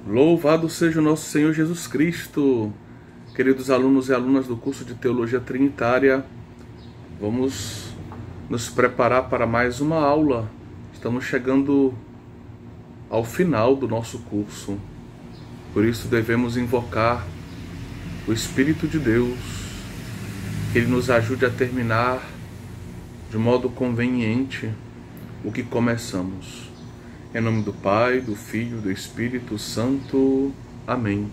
Louvado seja o nosso Senhor Jesus Cristo. Queridos alunos e alunas do curso de Teologia Trinitária, vamos nos preparar para mais uma aula. Estamos chegando ao final do nosso curso. Por isso devemos invocar o Espírito de Deus, que Ele nos ajude a terminar de modo conveniente o que começamos. Em nome do Pai, do Filho e do Espírito Santo. Amém.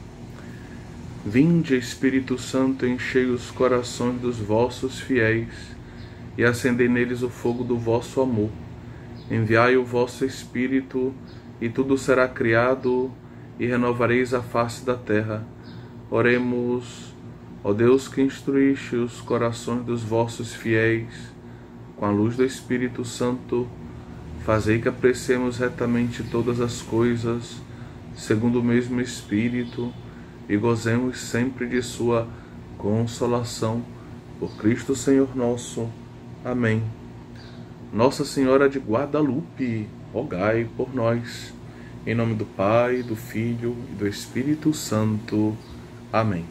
Vinde, Espírito Santo, enchei os corações dos vossos fiéis e acendei neles o fogo do vosso amor. Enviai o vosso Espírito e tudo será criado e renovareis a face da terra. Oremos, ó Deus que instruíste os corações dos vossos fiéis com a luz do Espírito Santo, fazei que apreciemos retamente todas as coisas, segundo o mesmo Espírito, e gozemos sempre de sua consolação. Por Cristo Senhor nosso. Amém. Nossa Senhora de Guadalupe, rogai por nós. Em nome do Pai, do Filho e do Espírito Santo. Amém.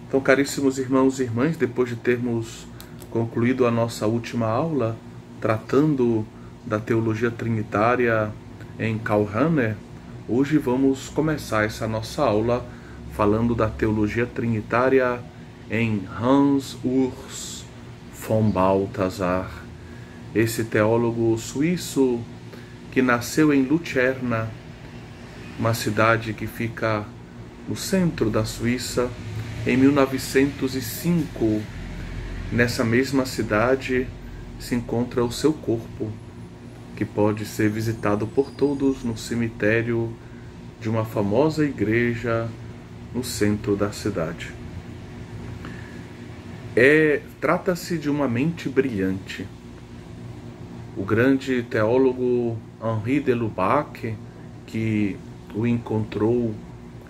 Então, caríssimos irmãos e irmãs, depois de termos concluído a nossa última aula, tratando da teologia trinitária em Karl Rahner, hoje vamos começar essa nossa aula falando da teologia trinitária em Hans Urs von Balthasar, esse teólogo suíço que nasceu em Lucerna, uma cidade que fica no centro da Suíça, em 1905. Nessa mesma cidade se encontra o seu corpo, que pode ser visitado por todos no cemitério de uma famosa igreja no centro da cidade. Trata-se de uma mente brilhante. O grande teólogo Henri de Lubac, que o encontrou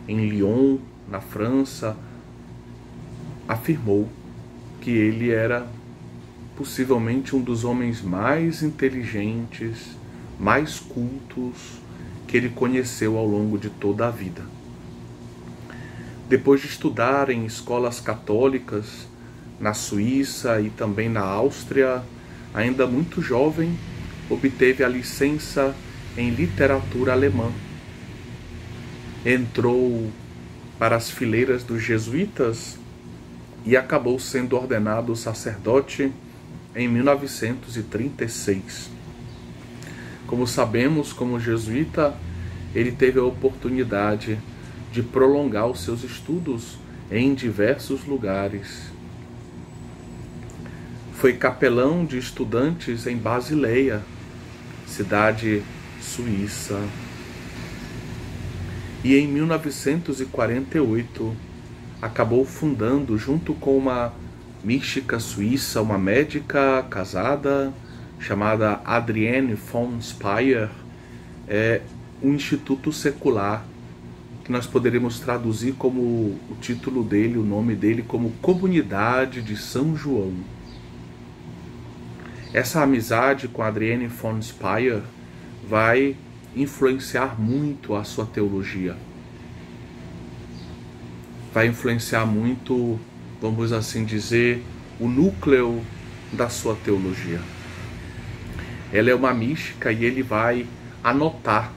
em Lyon, na França, afirmou que ele era possivelmente um dos homens mais inteligentes, mais cultos que ele conheceu ao longo de toda a vida. Depois de estudar em escolas católicas na Suíça e também na Áustria, ainda muito jovem, obteve a licença em literatura alemã. Entrou para as fileiras dos jesuítas e acabou sendo ordenado sacerdote em 1936. Como sabemos, como jesuíta, ele teve a oportunidade de prolongar os seus estudos em diversos lugares. Foi capelão de estudantes em Basileia, cidade suíça. E em 1948 acabou fundando, junto com uma mística suíça, uma médica casada chamada Adrienne von Speyr, um instituto secular, que nós poderíamos traduzir como o título dele, o nome dele, como Comunidade de São João. Essa amizade com Adrienne von Speyr vai influenciar muito a sua teologia. Vai influenciar muito, vamos assim dizer, o núcleo da sua teologia. Ela é uma mística e ele vai anotar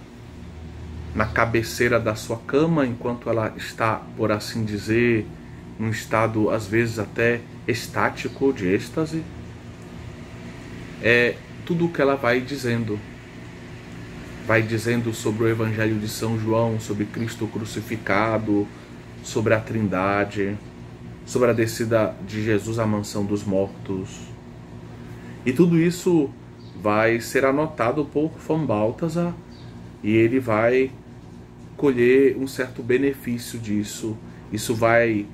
na cabeceira da sua cama, enquanto ela está, por assim dizer, num estado às vezes até estático, de êxtase, tudo o que ela vai dizendo. Vai dizendo sobre o Evangelho de São João, sobre Cristo crucificado, sobre a Trindade, sobre a descida de Jesus à mansão dos mortos. E tudo isso vai ser anotado por von Balthasar e ele vai colher um certo benefício disso. Isso vai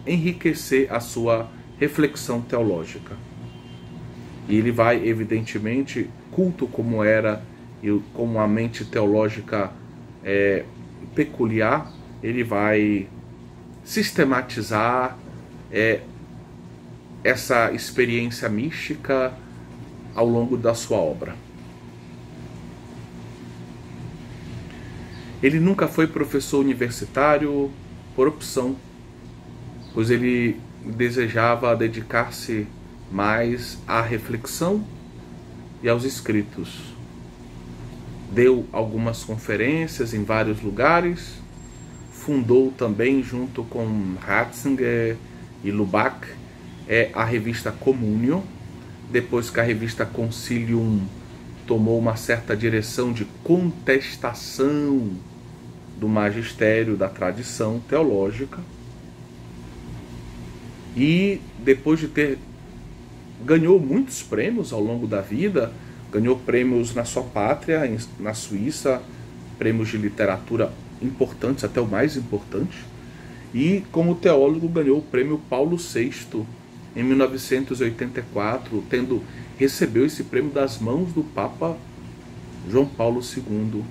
enriquecer a sua reflexão teológica. E ele vai, evidentemente, culto como era e como a mente teológica peculiar, ele vai sistematizar essa experiência mística ao longo da sua obra. Ele nunca foi professor universitário por opção, pois ele desejava dedicar-se mais à reflexão e aos escritos. Deu algumas conferências em vários lugares, fundou também, junto com Ratzinger e Lubac, a revista Communio, depois que a revista Concilium tomou uma certa direção de contestação do magistério, da tradição teológica, e depois de ter ganhou muitos prêmios ao longo da vida, ganhou prêmios na sua pátria, na Suíça, prêmios de literatura importantes, até o mais importante, e como teólogo ganhou o prêmio Paulo VI em 1984, recebeu esse prêmio das mãos do Papa João Paulo II,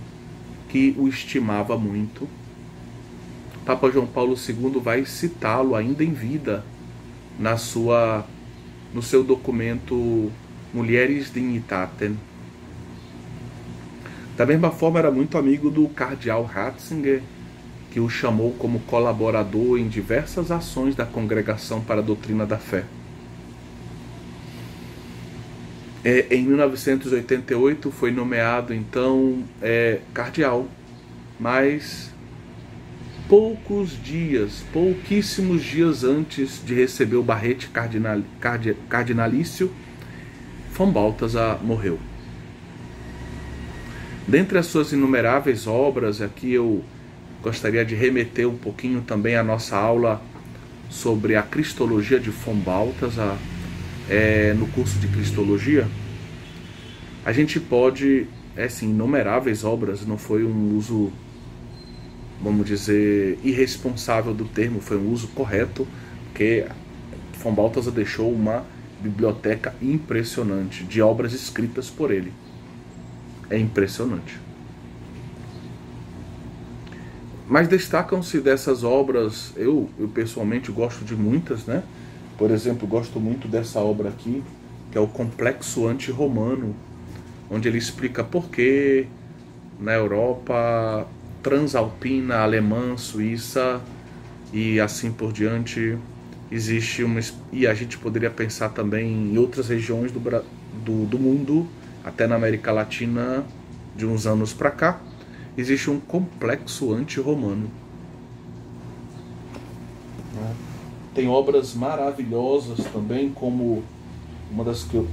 que o estimava muito. O Papa João Paulo II vai citá-lo ainda em vida no seu documento Mulieris Dignitatem. Da mesma forma, era muito amigo do cardeal Ratzinger, que o chamou como colaborador em diversas ações da Congregação para a Doutrina da Fé. Em 1988 foi nomeado então cardeal, mas pouquíssimos dias antes de receber o barrete cardinalício, von Balthasar morreu. Dentre as suas inumeráveis obras, aqui eu gostaria de remeter um pouquinho também à nossa aula sobre a Cristologia de von Balthasar, no curso de Cristologia. A gente pode, inumeráveis obras, não foi um uso, vamos dizer, irresponsável do termo, foi um uso correto, porque von Balthasar deixou uma biblioteca impressionante de obras escritas por ele. É impressionante. Mas destacam-se dessas obras, eu pessoalmente gosto de muitas, né? Por exemplo, gosto muito dessa obra aqui, que é o Complexo Anti-Romano, onde ele explica por que na Europa transalpina, alemã, suíça e assim por diante existe e a gente poderia pensar também em outras regiões do mundo, até na América Latina, de uns anos para cá, existe um complexo anti-romano. Tem obras maravilhosas também, como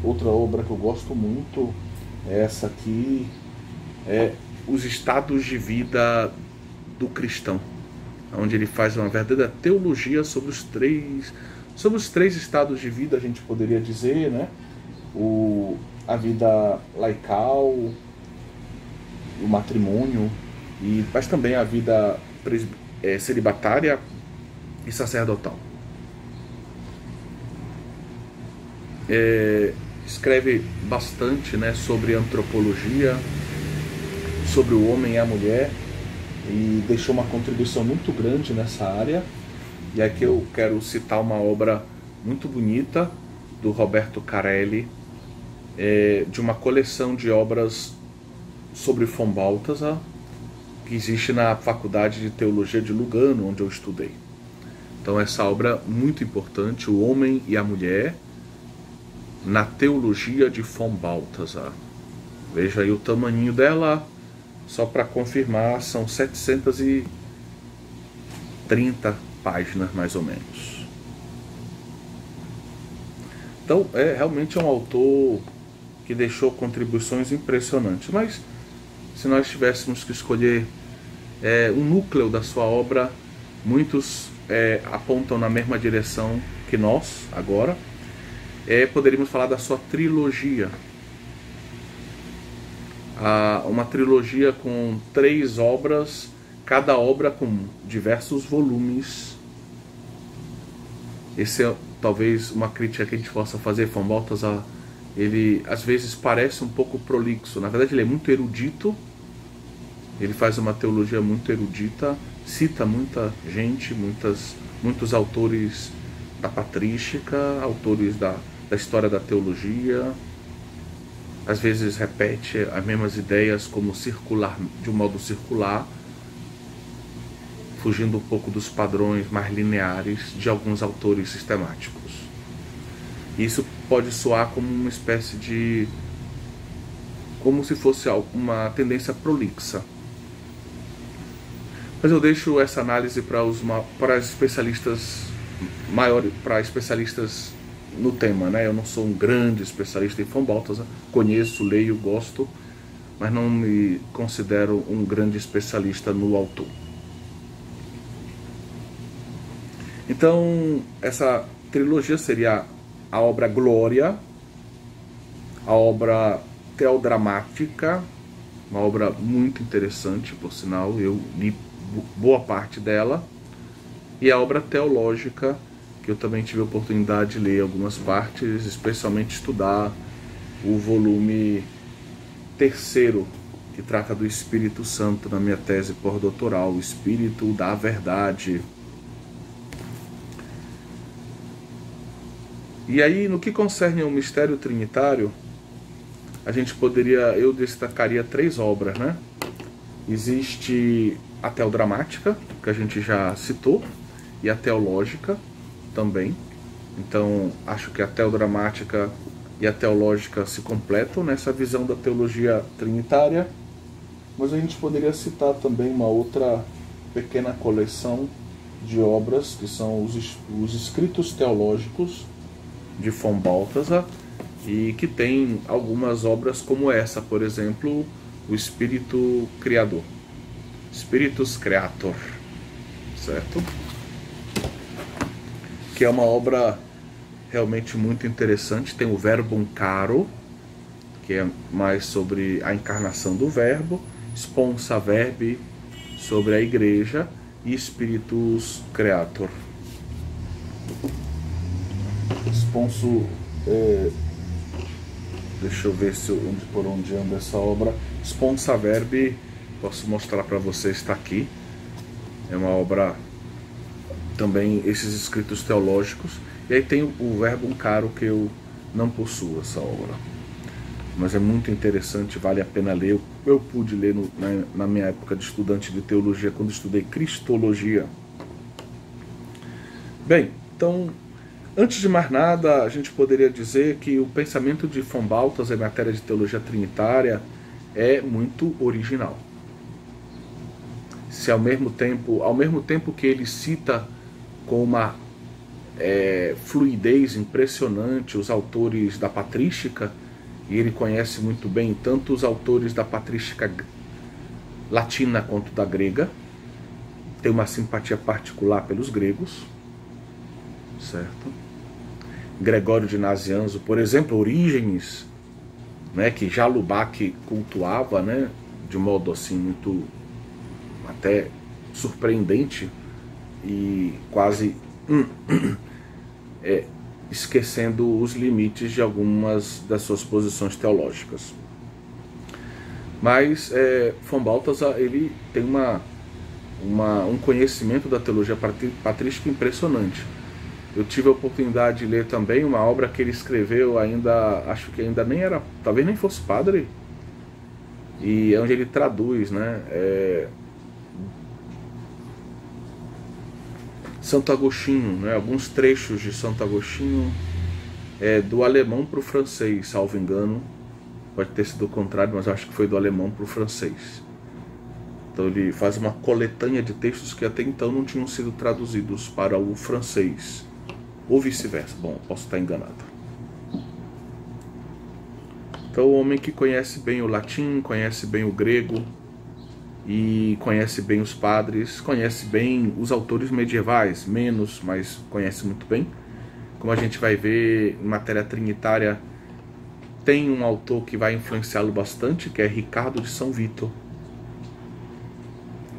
outra obra que eu gosto muito, é essa aqui, Os Estados de Vida do Cristão, onde ele faz uma verdadeira teologia sobre os três estados de vida, a gente poderia dizer, né? A vida laical, o matrimônio, mas também a vida celibatária e sacerdotal. Escreve bastante, né, sobre antropologia, sobre o homem e a mulher, e deixou uma contribuição muito grande nessa área. E aqui eu quero citar uma obra muito bonita do Roberto Carelli, de uma coleção de obras sobre von Balthasar, que existe na Faculdade de Teologia de Lugano, onde eu estudei. Então essa obra muito importante, O Homem e a Mulher, na Teologia de von Balthasar. Veja aí o tamanho dela, só para confirmar, são 730 páginas mais ou menos. Então realmente é um autor que deixou contribuições impressionantes. Mas se nós tivéssemos que escolher um núcleo da sua obra, muitos apontam na mesma direção que nós agora. Poderíamos falar da sua trilogia. Uma trilogia com 3 obras, cada obra com diversos volumes. Esse é talvez uma crítica que a gente possa fazer. Von Balthasar, ele às vezes parece um pouco prolixo. Na verdade ele é muito erudito, ele faz uma teologia muito erudita, cita muita gente, muitos autores da patrística, autores da história da teologia. Às vezes repete as mesmas ideias como circular, de um modo circular, fugindo um pouco dos padrões mais lineares de alguns autores sistemáticos. Isso pode soar como uma espécie de... como se fosse uma tendência prolixa. Mas eu deixo essa análise para especialistas maiores, para especialistas no tema, né? Eu não sou um grande especialista em von Balthasar, conheço, leio, gosto, mas não me considero um grande especialista no autor. Então, essa trilogia seria a obra Glória, a obra Teodramática, uma obra muito interessante, por sinal, eu li boa parte dela, e a obra Teológica, que eu também tive a oportunidade de ler algumas partes, especialmente estudar o volume 3º, que trata do Espírito Santo na minha tese pós-doutoral, o Espírito da Verdade. E aí, no que concerne ao mistério trinitário, a gente eu destacaria 3 obras, né? Existe a Teodramática, que a gente já citou, e a Teológica também. Então, acho que a Teodramática e a Teológica se completam nessa visão da teologia trinitária. Mas a gente poderia citar também uma outra pequena coleção de obras, que são os escritos teológicos de von Balthasar, e que tem algumas obras como essa, por exemplo, o Espírito Criador, Spiritus Creator, certo? Que é uma obra realmente muito interessante. Tem o Verbum Caro, que é mais sobre a encarnação do Verbo, Sponsa Verbi, sobre a Igreja, e Spiritus Creator. Sponso, deixa eu ver por onde anda essa obra. Sponsa Verbi, posso mostrar para vocês, está aqui. É uma obra também, esses escritos teológicos. E aí tem o Verbum Caro, que eu não possuo essa obra, mas é muito interessante, vale a pena ler. Eu pude ler na minha época de estudante de teologia, quando estudei Cristologia. Bem, então, antes de mais nada, a gente poderia dizer que o pensamento de von Balthasar em matéria de teologia trinitária é muito original. Se ao mesmo tempo que ele cita com uma fluidez impressionante os autores da patrística, e ele conhece muito bem tanto os autores da patrística latina quanto da grega, tem uma simpatia particular pelos gregos, certo? Gregório de Nazianzo, por exemplo, Orígenes, né, que já Lubac cultuava, né, de modo assim muito até surpreendente e quase esquecendo os limites de algumas das suas posições teológicas. Mas von Balthasar, ele tem um conhecimento da teologia patrística impressionante. Eu tive a oportunidade de ler também uma obra que ele escreveu ainda, acho que ainda nem era, talvez nem fosse padre, e é onde ele traduz, né, Santo Agostinho, né, alguns trechos de Santo Agostinho, do alemão para o francês, salvo engano. Pode ter sido o contrário, mas eu acho que foi do alemão para o francês. Então ele faz uma coletânea de textos que até então não tinham sido traduzidos para o francês, ou vice-versa. Bom, posso estar enganado. Então o homem que conhece bem o latim, conhece bem o grego, e conhece bem os padres, conhece bem os autores medievais, menos, mas conhece muito bem. Como a gente vai ver em matéria trinitária, tem um autor que vai influenciá-lo bastante, que é Ricardo de São Vítor.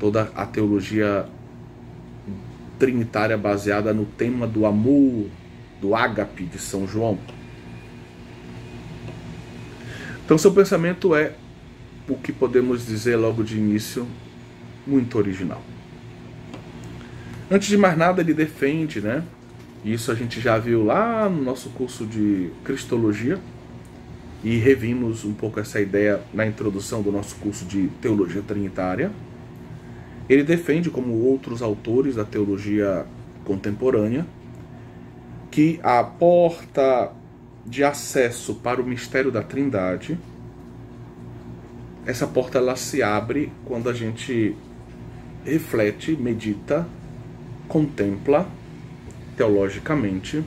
Toda a teologia trinitária baseada no tema do amor, do ágape de São João. Então seu pensamento é, o que podemos dizer logo de início, muito original. Antes de mais nada, ele defende, né? Isso a gente já viu lá no nosso curso de Cristologia, e revimos um pouco essa ideia na introdução do nosso curso de Teologia Trinitária. Ele defende, como outros autores da teologia contemporânea, que a porta de acesso para o mistério da Trindade, essa porta ela se abre quando a gente reflete, medita, contempla teologicamente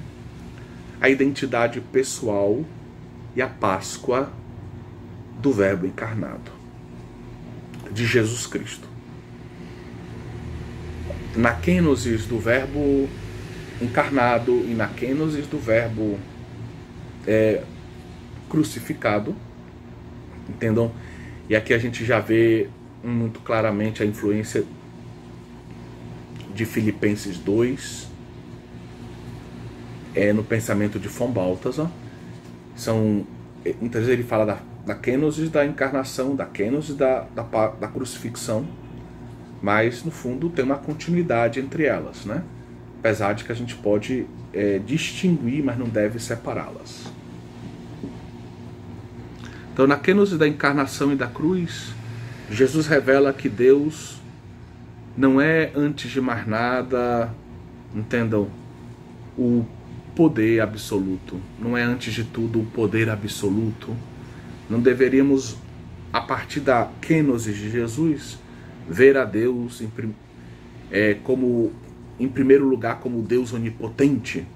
a identidade pessoal e a Páscoa do Verbo encarnado, de Jesus Cristo. Na kenosis do Verbo encarnado e na kenosis do Verbo crucificado, entendam? E aqui a gente já vê muito claramente a influência de Filipenses 2, no pensamento de von Balthasar. Muitas vezes ele fala da kenosis da encarnação, da kenosis da crucifixão, mas no fundo tem uma continuidade entre elas, né? Apesar de que a gente pode distinguir, mas não deve separá-las. Então, na kenosis da encarnação e da cruz, Jesus revela que Deus não é, antes de mais nada, entendam, o poder absoluto. Não é, antes de tudo, o poder absoluto. Não deveríamos, a partir da kenosis de Jesus, ver a Deus em primeiro lugar como Deus onipotente.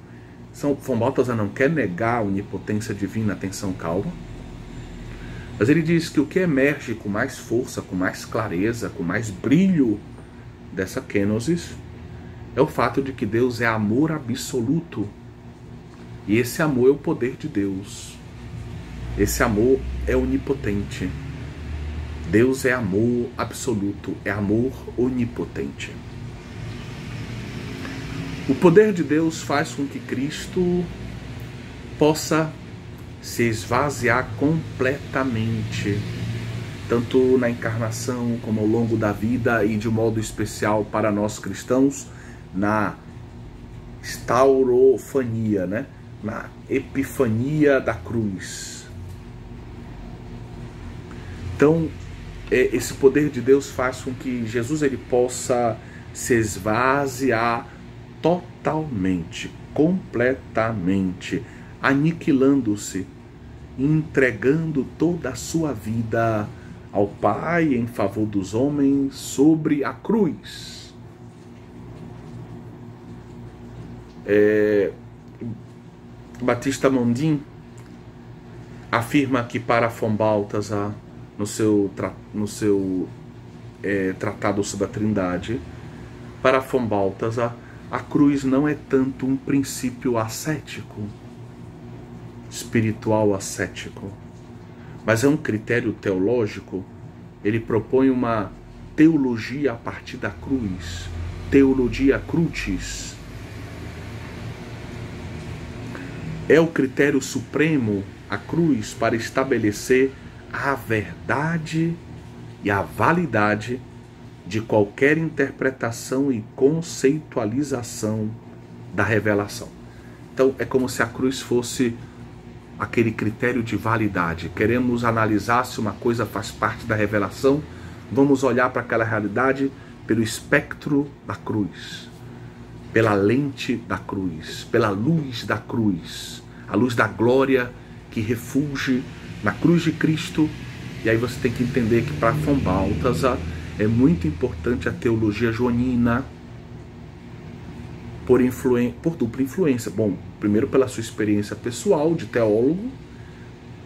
Von Balthasar não quer negar a onipotência divina, atenção, calma. Mas ele diz que o que emerge com mais força, com mais clareza, com mais brilho dessa kenosis é o fato de que Deus é amor absoluto. E esse amor é o poder de Deus. Esse amor é onipotente. Deus é amor absoluto, é amor onipotente. O poder de Deus faz com que Cristo possa se esvaziar completamente, tanto na encarnação como ao longo da vida, e de modo especial para nós cristãos, na estaurofania, né? Na epifania da cruz. Então, esse poder de Deus faz com que Jesus ele possa se esvaziar totalmente, completamente, aniquilando-se, entregando toda a sua vida ao Pai em favor dos homens sobre a cruz. Batista Mondin afirma que para von Balthasar, no seu tratado sobre a Trindade, para von Balthasar, a cruz não é tanto um princípio ascético, espiritual ascético, mas é um critério teológico. Ele propõe uma teologia a partir da cruz, teologia crucis. É o critério supremo, a cruz, para estabelecer a verdade e a validade de qualquer interpretação e conceitualização da revelação. Então é como se a cruz fosse aquele critério de validade. Queremos analisar se uma coisa faz parte da revelação, vamos olhar para aquela realidade pelo espectro da cruz, pela lente da cruz, pela luz da cruz, a luz da glória que refulge na cruz de Cristo. E aí você tem que entender que para von Balthasar é muito importante a teologia joanina, por dupla influência. Bom, primeiro pela sua experiência pessoal de teólogo,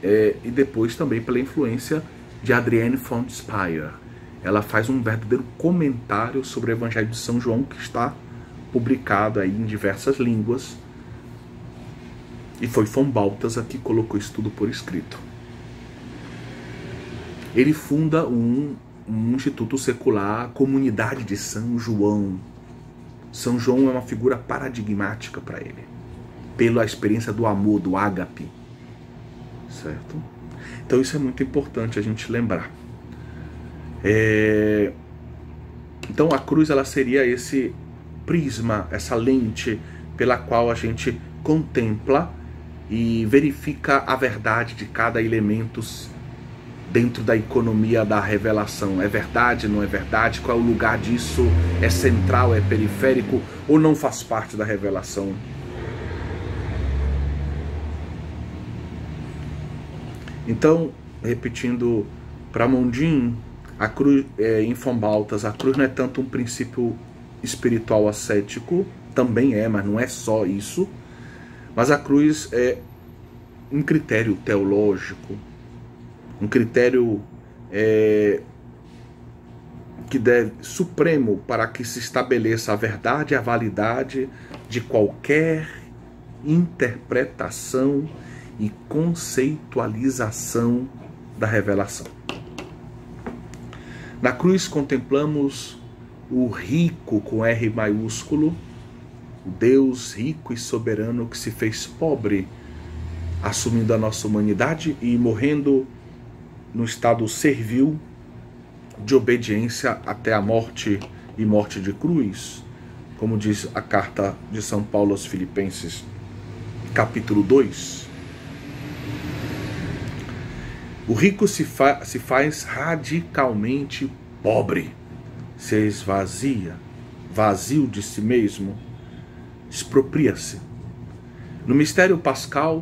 e depois também pela influência de Adrienne von Speyr. Ela faz um verdadeiro comentário sobre o Evangelho de São João, que está publicado aí em diversas línguas, e foi von Balthasar que colocou isso tudo por escrito. Ele funda um instituto secular, Comunidade de São João. São João é uma figura paradigmática para ele, pela experiência do amor, do ágape, certo? Então isso é muito importante a gente lembrar. Então a cruz ela seria esse prisma, essa lente pela qual a gente contempla e verifica a verdade de cada elemento dentro da economia da revelação. É verdade, não é verdade? Qual é o lugar disso? É central, é periférico ou não faz parte da revelação? Então, repetindo para Mondin, a cruz, em Fombaltas, a cruz não é tanto um princípio espiritual ascético, também é, mas não é só isso. Mas a cruz é um critério teológico, um critério que deve supremo para que se estabeleça a verdade e a validade de qualquer interpretação e conceitualização da revelação. Na cruz contemplamos o rico com R maiúsculo, o Deus rico e soberano que se fez pobre, assumindo a nossa humanidade e morrendo no estado servil de obediência até a morte e morte de cruz, como diz a carta de São Paulo aos Filipenses, capítulo 2. O rico se faz radicalmente pobre, se esvazia, vazio de si mesmo, expropria-se. No mistério pascal,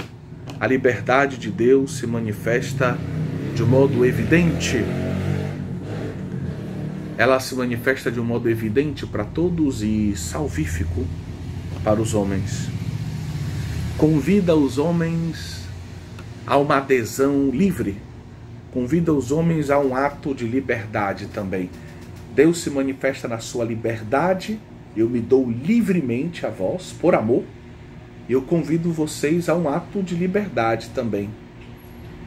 a liberdade de Deus se manifesta de um modo evidente. Ela se manifesta de um modo evidente para todos e salvífico para os homens. Convida os homens a uma adesão livre. Convida os homens a um ato de liberdade também. Deus se manifesta na sua liberdade. Eu me dou livremente a vós, por amor. E eu convido vocês a um ato de liberdade também.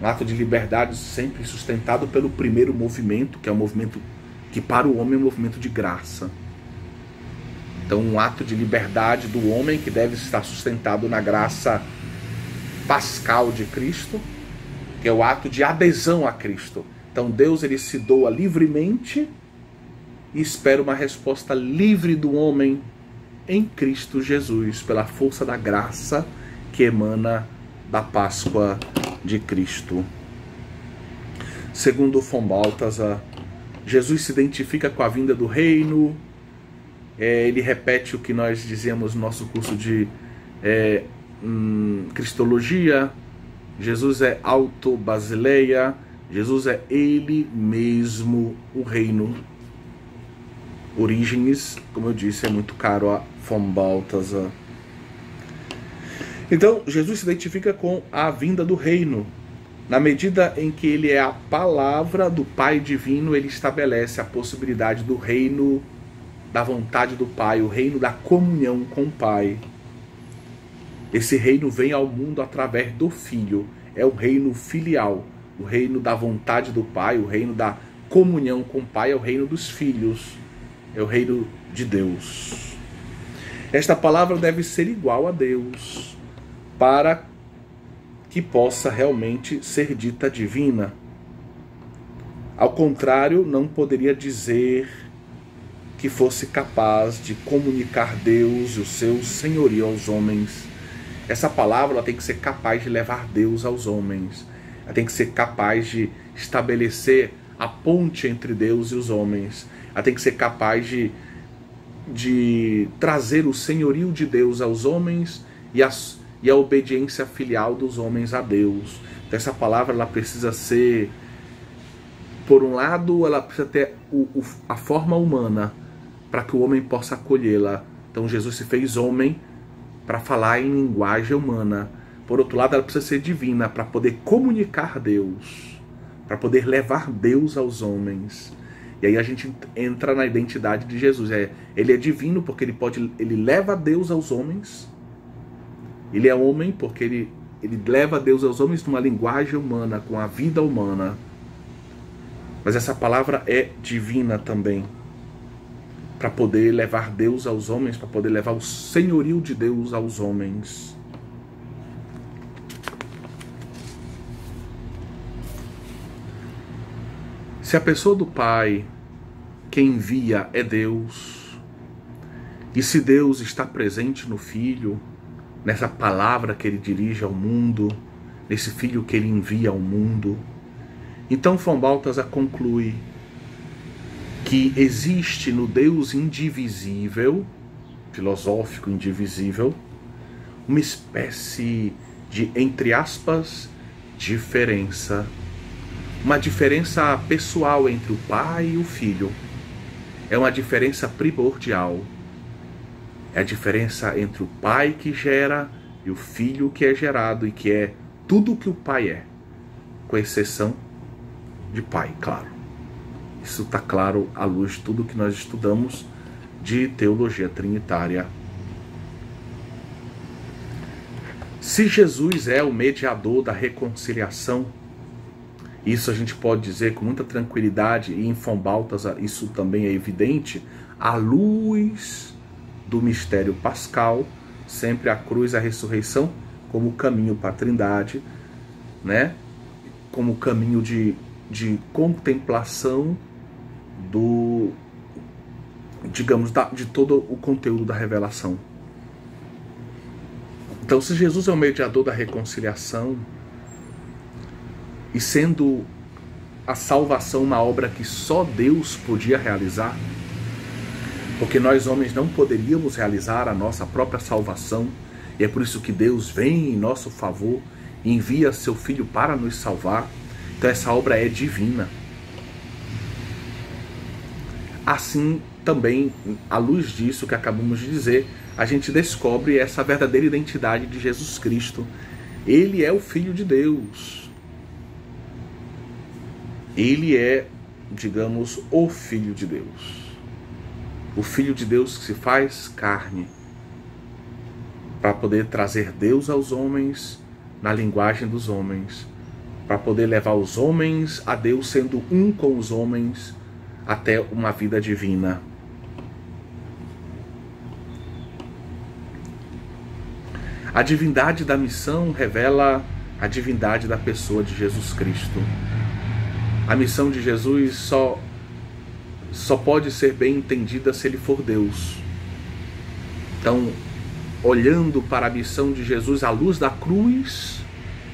Um ato de liberdade sempre sustentado pelo primeiro movimento, que é um movimento que para o homem é um movimento de graça. Então um ato de liberdade do homem que deve estar sustentado na graça pascal de Cristo, que é o ato de adesão a Cristo. Então Deus ele se doa livremente e espera uma resposta livre do homem em Cristo Jesus, pela força da graça que emana da Páscoa de Cristo. Segundo von Balthasar, Jesus se identifica com a vinda do reino. Ele repete o que nós dizíamos no nosso curso de Cristologia. Jesus é auto-basileia. Jesus é ele mesmo o reino. Orígenes, como eu disse, é muito caro a von Balthasar. Então, Jesus se identifica com a vinda do reino. Na medida em que ele é a palavra do Pai divino, ele estabelece a possibilidade do reino da vontade do Pai, o reino da comunhão com o Pai. Esse reino vem ao mundo através do Filho. É o reino filial, o reino da vontade do Pai, o reino da comunhão com o Pai, é o reino dos filhos. É o reino de Deus. Esta palavra deve ser igual a Deus para que possa realmente ser dita divina. Ao contrário, não poderia dizer que fosse capaz de comunicar Deus e o seu senhorio aos homens. Essa palavra ela tem que ser capaz de levar Deus aos homens. Ela tem que ser capaz de estabelecer a ponte entre Deus e os homens. Ela tem que ser capaz de trazer o senhorio de Deus aos homens e a obediência filial dos homens a Deus. Então essa palavra ela precisa ser, por um lado, ela precisa ter a forma humana para que o homem possa acolhê-la. Então Jesus se fez homem para falar em linguagem humana. Por outro lado, ela precisa ser divina para poder comunicar Deus, para poder levar Deus aos homens. E aí a gente entra na identidade de Jesus. Ele é divino porque ele leva Deus aos homens. Ele é homem porque ele leva Deus aos homens numa linguagem humana, com a vida humana. Mas essa palavra é divina também, para poder levar Deus aos homens, para poder levar o senhorio de Deus aos homens. Se a pessoa do Pai, quem envia é Deus, e se Deus está presente no Filho, nessa palavra que ele dirige ao mundo, nesse Filho que ele envia ao mundo, Então Von Balthasar conclui que existe no Deus indivisível, filosófico indivisível, uma espécie de, entre aspas, diferença. Uma diferença pessoal entre o pai e o filho. É uma diferença primordial. É a diferença entre o pai que gera e o filho que é gerado, e que é tudo o que o pai é, com exceção de pai, claro. Isso está claro à luz de tudo que nós estudamos de teologia trinitária. Se Jesus é o mediador da reconciliação, isso a gente pode dizer com muita tranquilidade, e em Von Balthasar isso também é evidente, à luz do mistério pascal, sempre a cruz e a ressurreição como caminho para a Trindade, né? Como caminho de contemplação do, digamos, de todo o conteúdo da revelação. Então, se Jesus é o mediador da reconciliação, e sendo a salvação uma obra que só Deus podia realizar, porque nós homens não poderíamos realizar a nossa própria salvação, e é por isso que Deus vem em nosso favor e envia seu Filho para nos salvar. Então essa obra é divina. Assim também, à luz disso que acabamos de dizer, a gente descobre essa verdadeira identidade de Jesus Cristo. Ele é o Filho de Deus. Ele é, digamos, o Filho de Deus. O Filho de Deus que se faz carne para poder trazer Deus aos homens na linguagem dos homens, para poder levar os homens a Deus sendo um com os homens até uma vida divina. A divindade da missão revela a divindade da pessoa de Jesus Cristo. A missão de Jesus só pode ser bem entendida se ele for Deus. Então, olhando para a missão de Jesus à luz da cruz,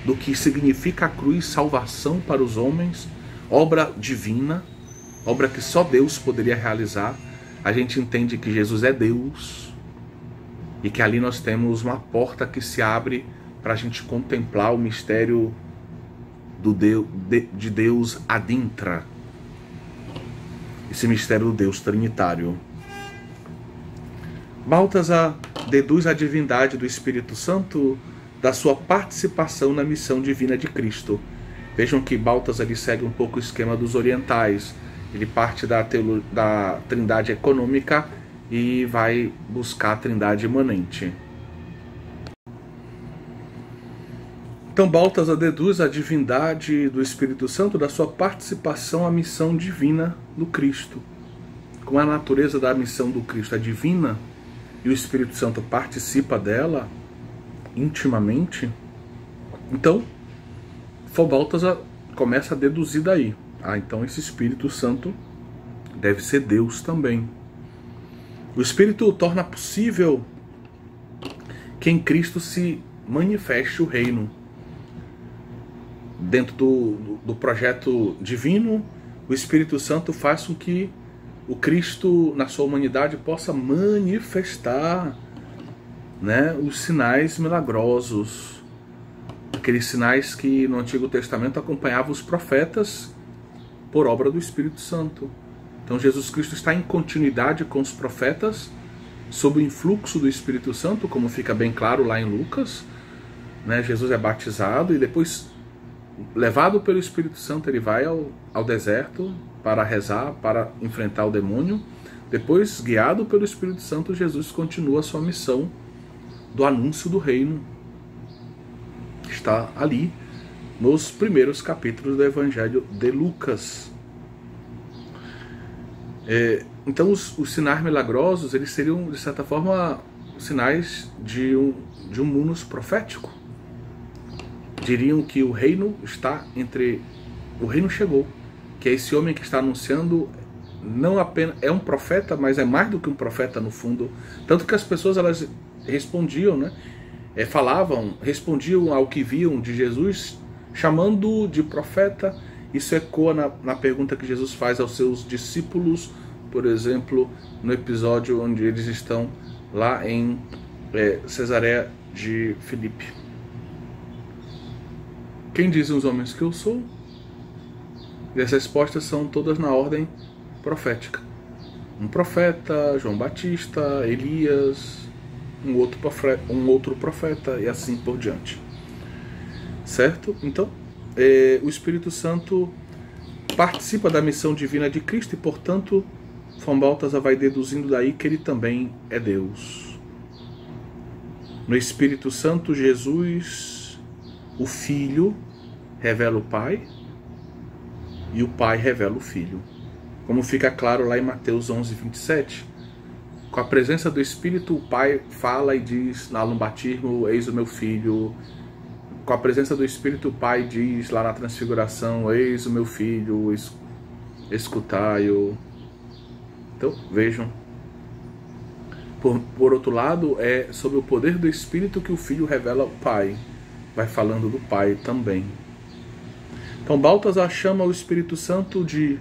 do que significa a cruz, salvação para os homens, obra divina, obra que só Deus poderia realizar, a gente entende que Jesus é Deus e que ali nós temos uma porta que se abre para a gente contemplar o mistério de Deus ad intra, esse mistério do Deus trinitário. Balthasar deduz a divindade do Espírito Santo da sua participação na missão divina de Cristo. Vejam que Balthasar ele segue um pouco o esquema dos orientais. Ele parte da trindade econômica e vai buscar a trindade imanente. Então Balthasar deduz a divindade do Espírito Santo da sua participação à missão divina do Cristo. Como a natureza da missão do Cristo é divina e o Espírito Santo participa dela intimamente, então Von Balthasar começa a deduzir daí. Então esse Espírito Santo deve ser Deus também. O Espírito torna possível que em Cristo se manifeste o reino. Dentro do projeto divino, o Espírito Santo faz com que o Cristo, na sua humanidade, possa manifestar, né, os sinais milagrosos. Aqueles sinais que no Antigo Testamento acompanhavam os profetas por obra do Espírito Santo. Então Jesus Cristo está em continuidade com os profetas, sob o influxo do Espírito Santo, como fica bem claro lá em Lucas, né? Jesus é batizado e depois, levado pelo Espírito Santo, ele vai ao deserto para rezar, para enfrentar o demônio. Depois, guiado pelo Espírito Santo, Jesus continua a sua missão do anúncio do reino. Está ali nos primeiros capítulos do Evangelho de Lucas. Então os sinais milagrosos, eles seriam de certa forma sinais de um munus profético. Diriam que o reino está o reino chegou, que é esse homem que está anunciando, não apenas é um profeta, mas é mais do que um profeta no fundo. Tanto que as pessoas elas respondiam, né? Respondiam ao que viam de Jesus, chamando-o de profeta Isso ecoa na pergunta que Jesus faz aos seus discípulos, por exemplo, no episódio onde eles estão lá em Cesareia de Filipe. Quem dizem os homens que eu sou? E as respostas são todas na ordem profética. Um profeta, João Batista, Elias, um outro profeta e assim por diante. Certo? Então, o Espírito Santo participa da missão divina de Cristo e, portanto, Von Balthasar vai deduzindo daí que ele também é Deus. No Espírito Santo, Jesus, o Filho, revela o Pai e o Pai revela o Filho. Como fica claro lá em Mateus 11, 27. Com a presença do Espírito, o Pai fala e diz lá no batismo, eis o meu Filho. Com a presença do Espírito, o Pai diz lá na transfiguração, eis o meu Filho, escutai-o. Então, vejam. Por outro lado, é sob o poder do Espírito que o Filho revela o Pai. Vai falando do Pai também. Então, Balthasar chama o Espírito Santo de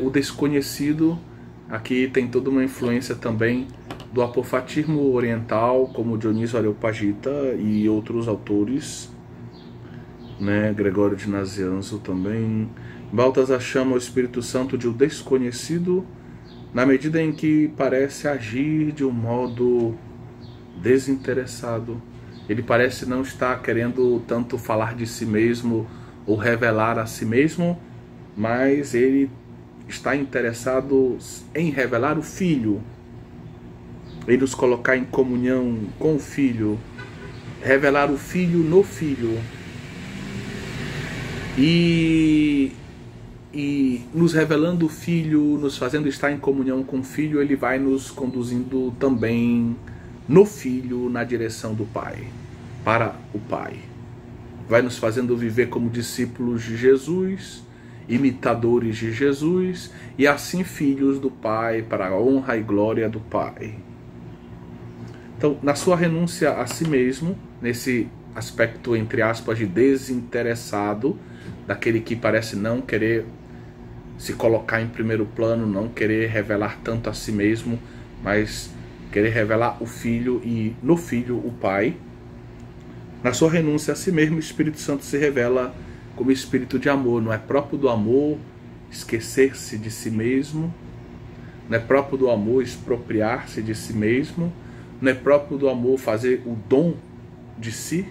o desconhecido. Aqui tem toda uma influência também do apofatismo oriental, como Dionísio Areopagita e outros autores, Gregório de Nazianzo também. Balthasar chama o Espírito Santo de o desconhecido, na medida em que parece agir de um modo desinteressado. Ele parece não estar querendo tanto falar de si mesmo ou revelar a si mesmo, mas ele está interessado em revelar o Filho, em nos colocar em comunhão com o Filho, revelar o Filho no Filho. E nos revelando o Filho, nos fazendo estar em comunhão com o Filho, ele vai nos conduzindo também no Filho, na direção do Pai, para o Pai. Vai nos fazendo viver como discípulos de Jesus, imitadores de Jesus, e assim filhos do Pai, para a honra e glória do Pai. Então, na sua renúncia a si mesmo, nesse aspecto, entre aspas, de desinteressado, daquele que parece não querer se colocar em primeiro plano, não querer revelar tanto a si mesmo, mas querer revelar o Filho e no Filho o Pai. Na sua renúncia a si mesmo, o Espírito Santo se revela como espírito de amor. Não é próprio do amor esquecer-se de si mesmo, não é próprio do amor expropriar-se de si mesmo, não é próprio do amor fazer o dom de si.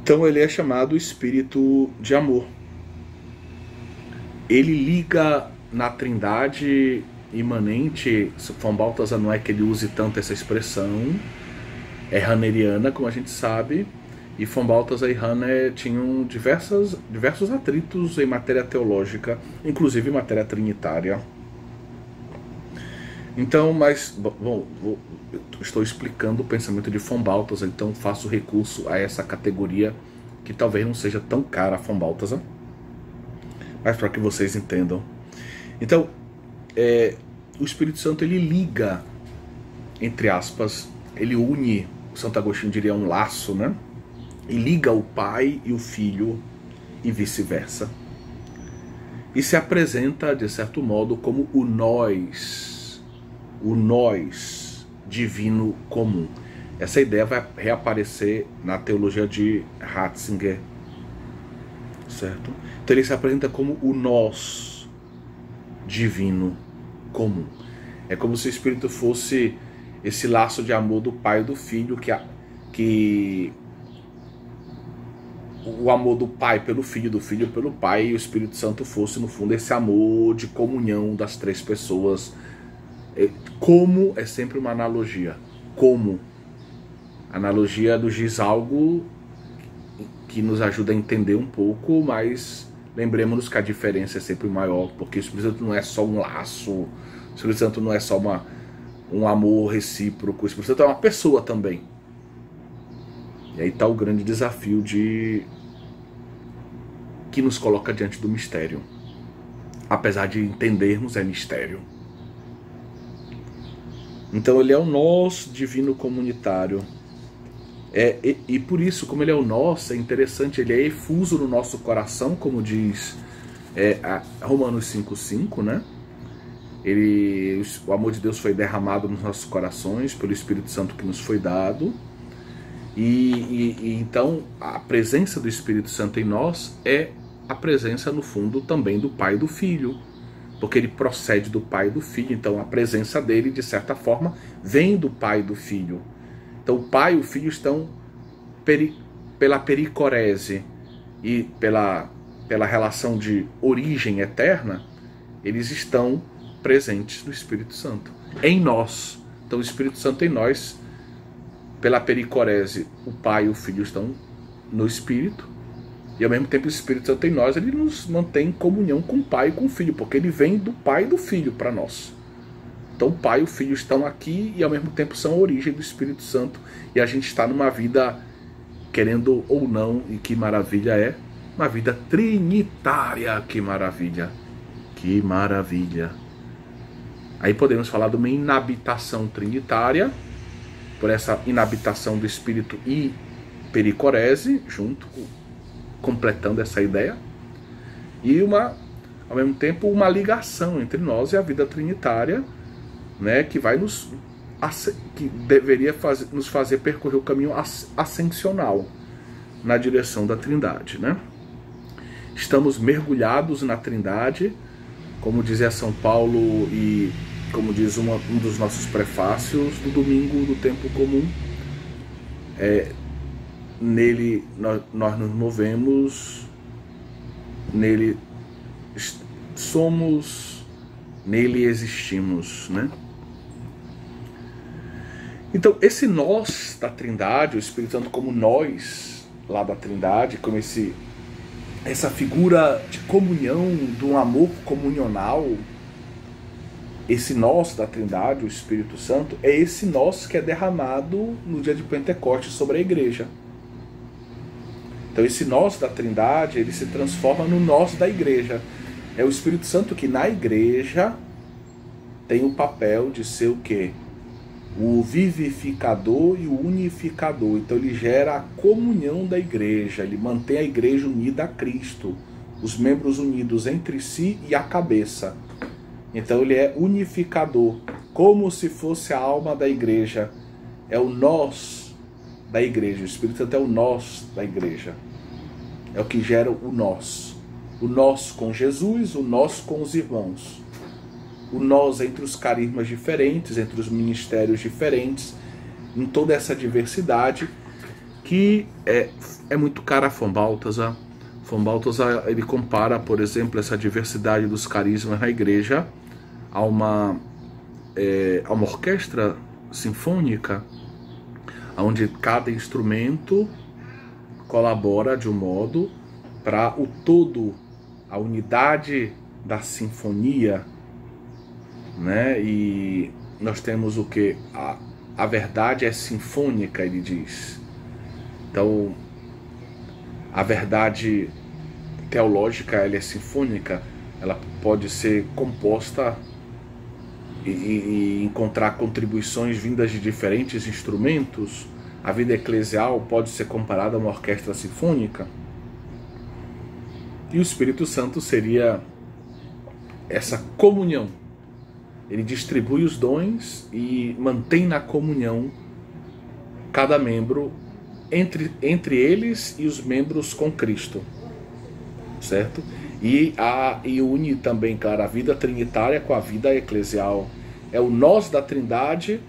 Então ele é chamado espírito de amor. Ele liga na Trindade imanente. Von Balthasar não é que ele use tanto essa expressão, é haneriana, como a gente sabe, e Von Balthasar e Hahner tinham diversos atritos em matéria teológica, inclusive em matéria trinitária. Então, eu estou explicando o pensamento de Von Balthasar, então faço recurso a essa categoria que talvez não seja tão cara a Von Balthasar, mas para que vocês entendam. Então, o Espírito Santo, ele liga, entre aspas, ele une, o Santo Agostinho diria um laço, e liga o Pai e o Filho e vice-versa. E se apresenta, de certo modo, como o nós divino comum. Essa ideia vai reaparecer na teologia de Ratzinger, certo? Então ele se apresenta como o nós divino comum. É como se o Espírito fosse esse laço de amor do Pai e do Filho, que o amor do Pai pelo Filho, do Filho pelo Pai, e o Espírito Santo fosse, no fundo, esse amor de comunhão das três pessoas. Como é sempre uma analogia. Como. Analogia nos diz algo que nos ajuda a entender um pouco, mas lembremos-nos que a diferença é sempre maior, porque o Espírito Santo não é só um laço, o Espírito Santo não é só um amor recíproco, o Espírito Santo é uma pessoa também. E aí está o grande desafio que nos coloca diante do mistério. Apesar de entendermos, é mistério. Então ele é o nós divino comunitário, E por isso, como ele é o nosso, é interessante, ele é efuso no nosso coração, como diz Romanos 5,5, né? O amor de Deus foi derramado nos nossos corações pelo Espírito Santo que nos foi dado. E então a presença do Espírito Santo em nós é a presença, no fundo, também do Pai e do Filho, porque ele procede do Pai e do Filho. Então a presença dele, de certa forma, vem do Pai e do Filho. Então o Pai e o Filho estão pela pericorese e pela relação de origem eterna, eles estão presentes no Espírito Santo, em nós. Então o Espírito Santo em nós, pela pericorese, o Pai e o Filho estão no Espírito, e ao mesmo tempo o Espírito Santo em nós, ele nos mantém em comunhão com o Pai e com o Filho, porque ele vem do Pai e do Filho para nós. Então o Pai e o Filho estão aqui e ao mesmo tempo são a origem do Espírito Santo, e a gente está numa vida, querendo ou não, e que maravilha uma vida trinitária. Que maravilha, que maravilha. Aí podemos falar de uma inabitação trinitária, por essa inabitação do Espírito e pericorese, completando essa ideia, e ao mesmo tempo uma ligação entre nós e a vida trinitária, né, que deveria nos fazer percorrer o caminho ascensional na direção da Trindade, né? Estamos mergulhados na Trindade, como dizia São Paulo e como diz um dos nossos prefácios do domingo do tempo comum. Nele nós nos movemos, nele somos, nele existimos, né? Então esse nós da Trindade, o Espírito Santo como nós lá da Trindade, como essa figura de comunhão, de um amor comunional, esse nós da Trindade, o Espírito Santo, é esse nós que é derramado no dia de Pentecostes sobre a igreja. Então esse nós da Trindade, ele se transforma no nós da igreja. É o Espírito Santo que na igreja tem o papel de ser o quê? O vivificador e o unificador. Então ele gera a comunhão da igreja, ele mantém a igreja unida a Cristo, os membros unidos entre si e a cabeça. Então ele é unificador, como se fosse a alma da igreja. É o nós da igreja. O Espírito Santo é o nós da igreja. É o que gera o nós. O nós com Jesus, o nós com os irmãos. O nós entre os carismas diferentes, entre os ministérios diferentes, em toda essa diversidade que é muito cara a von Balthasar. Von Balthasar, ele compara, por exemplo, essa diversidade dos carismas na igreja a uma orquestra sinfônica, onde cada instrumento colabora de um modo para o todo, a unidade da sinfonia, né? E nós temos o que? A verdade é sinfônica, ele diz. Então, a verdade teológica, ela é sinfônica, ela pode ser composta e encontrar contribuições vindas de diferentes instrumentos. A vida eclesial pode ser comparada a uma orquestra sinfônica. E o Espírito Santo seria essa comunhão. Ele distribui os dons e mantém na comunhão cada membro entre eles e os membros com Cristo, certo? E une também, claro, a vida trinitária com a vida eclesial. É o nós da Trindade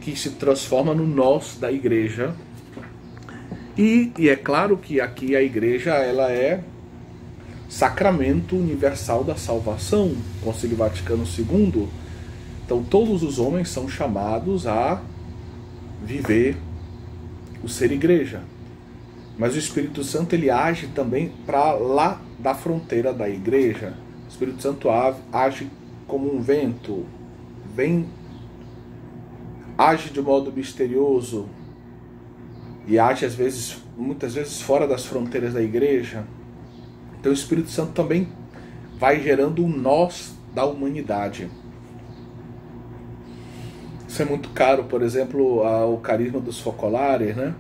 que se transforma no nós da igreja. E é claro que aqui a igreja, ela é sacramento universal da salvação, Concílio Vaticano II. Então todos os homens são chamados a viver o ser igreja. Mas o Espírito Santo, ele age também para lá da fronteira da igreja. O Espírito Santo age como um vento, age de modo misterioso e age muitas vezes fora das fronteiras da igreja. Então o Espírito Santo também vai gerando um nós da humanidade. Isso é muito caro, por exemplo, o carisma dos focolares, né?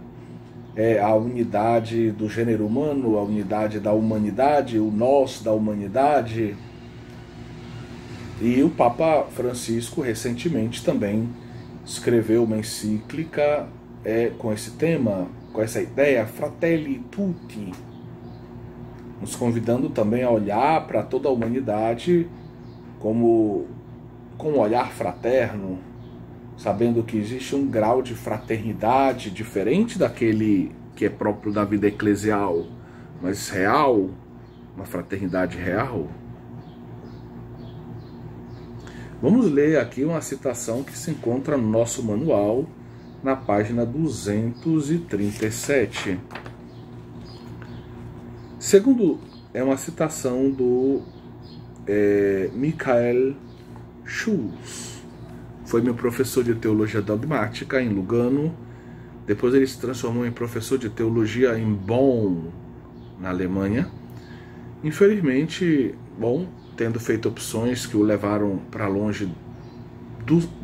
a unidade do gênero humano, a unidade da humanidade, o nós da humanidade. E o Papa Francisco recentemente também escreveu uma encíclica com esse tema, com essa ideia, Fratelli Tutti, nos convidando também a olhar para toda a humanidade como com um olhar fraterno, sabendo que existe um grau de fraternidade diferente daquele que é próprio da vida eclesial, mas real, uma fraternidade real. Vamos ler aqui uma citação que se encontra no nosso manual, na página 237. Segundo, é uma citação do Michael Schulz. Foi meu professor de teologia dogmática em Lugano. Depois ele se transformou em professor de teologia em Bonn, na Alemanha. Infelizmente, tendo feito opções que o levaram para longe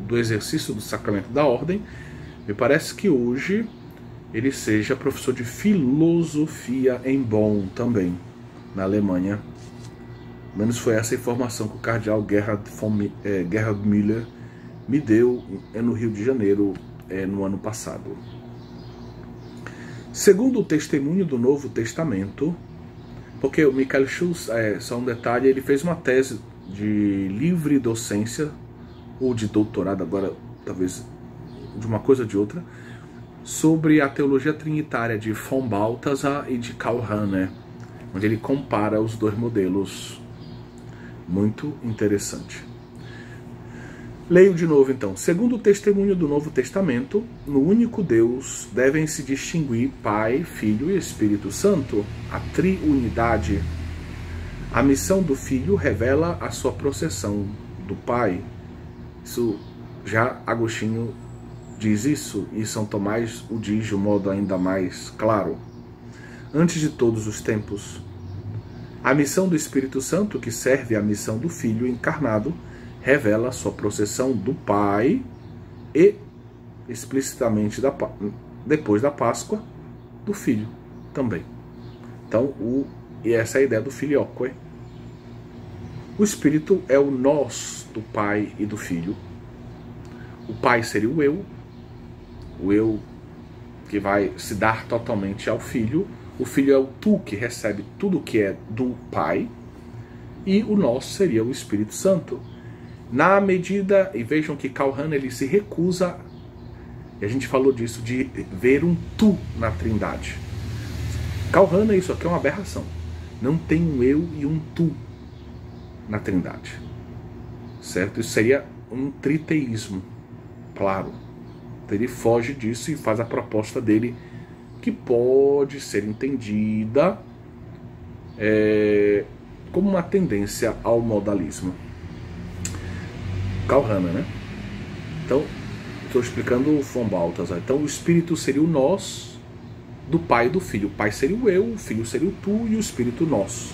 do exercício do sacramento da ordem, me parece que hoje ele seja professor de filosofia em Bonn também, na Alemanha. Pelo menos foi essa informação que o cardeal Gerhard Müller me deu no Rio de Janeiro no ano passado. Segundo o testemunho do Novo Testamento, porque o Michael Schulz, só um detalhe, ele fez uma tese de livre docência, ou de doutorado agora, talvez de uma coisa ou de outra, sobre a teologia trinitária de von Balthasar e de Karl Rahner, onde ele compara os dois modelos. Muito interessante. Leio de novo então. Segundo o testemunho do Novo Testamento, no único Deus devem se distinguir Pai, Filho e Espírito Santo, a triunidade. A missão do Filho revela a sua processão do Pai. Isso já Agostinho diz isso, e São Tomás o diz de um modo ainda mais claro. Antes de todos os tempos, a missão do Espírito Santo, que serve à missão do Filho encarnado, revela a sua processão do Pai e, explicitamente depois da Páscoa, do Filho também. Então, e essa é a ideia do filioque. O Espírito é o nós do Pai e do Filho. O Pai seria o eu que vai se dar totalmente ao Filho. O Filho é o tu, que recebe tudo que é do Pai. E o nós seria o Espírito Santo. Na medida, e vejam que Karl Rahner ele se recusa, e a gente falou disso, de ver um tu na Trindade. Karl Rahner, isso aqui é uma aberração. Não tem um eu e um tu na Trindade. Certo? Isso seria um triteísmo, claro. Então ele foge disso e faz a proposta dele, que pode ser entendida como uma tendência ao modalismo. Karl Rahner, né? Então, estou explicando o von Balthasar. Então, o Espírito seria o nós do Pai e do Filho. O Pai seria o eu, o Filho seria o tu e o Espírito nós.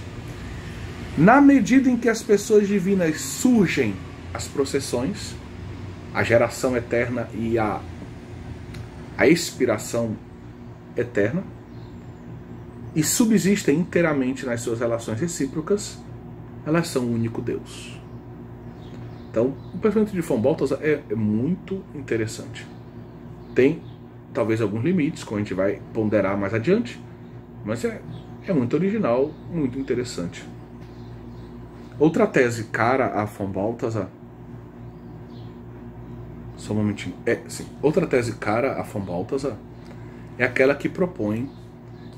Na medida em que as pessoas divinas surgem, as processões, a geração eterna e a expiração eterna, e subsistem inteiramente nas suas relações recíprocas, elas são o único Deus. Então, o pensamento de von Balthasar é muito interessante. Tem, talvez, alguns limites, como a gente vai ponderar mais adiante, mas é muito original, muito interessante. Outra tese cara a von Balthasar... Só um momentinho. Outra tese cara a von Balthasar é aquela que propõe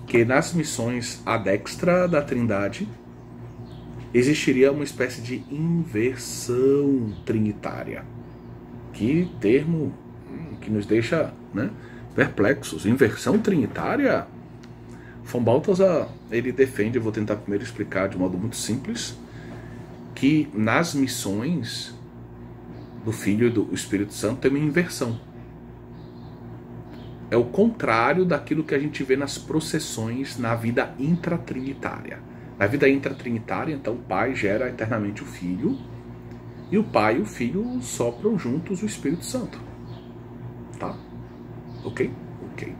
que nas missões ad extra da Trindade existiria uma espécie de inversão trinitária. Que termo que nos deixa, né, perplexos. Inversão trinitária? Von Balthasar, ele defende, eu vou tentar primeiro explicar de modo muito simples, que nas missões do Filho e do Espírito Santo tem uma inversão. É o contrário daquilo que a gente vê nas processões na vida intratrinitária. Na vida intratrinitária, então, o Pai gera eternamente o Filho, e o Pai e o Filho sopram juntos o Espírito Santo. Tá? Ok? Ok.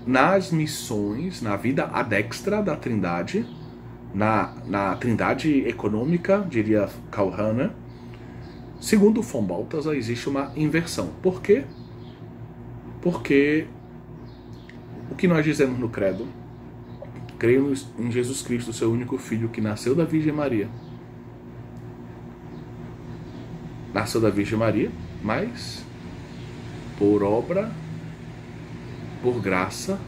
nas missões, na vida adextra da Trindade, na Trindade econômica, diria Karl Rahner. Segundo von Balthasar, existe uma inversão. Por quê? Porque o que nós dizemos no credo, creio em Jesus Cristo, seu único Filho, que nasceu da Virgem Maria. Nasceu da Virgem Maria, mas por obra, por graça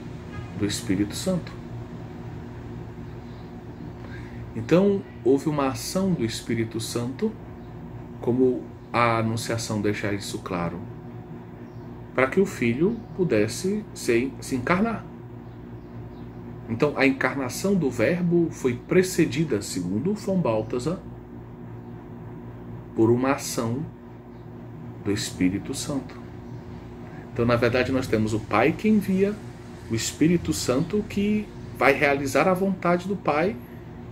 do Espírito Santo. Então, houve uma ação do Espírito Santo, como a Anunciação deixa isso claro, para que o Filho pudesse se encarnar. Então, a encarnação do Verbo foi precedida, segundo von Balthasar, por uma ação do Espírito Santo. Então, na verdade, nós temos o Pai que envia, o Espírito Santo que vai realizar a vontade do Pai,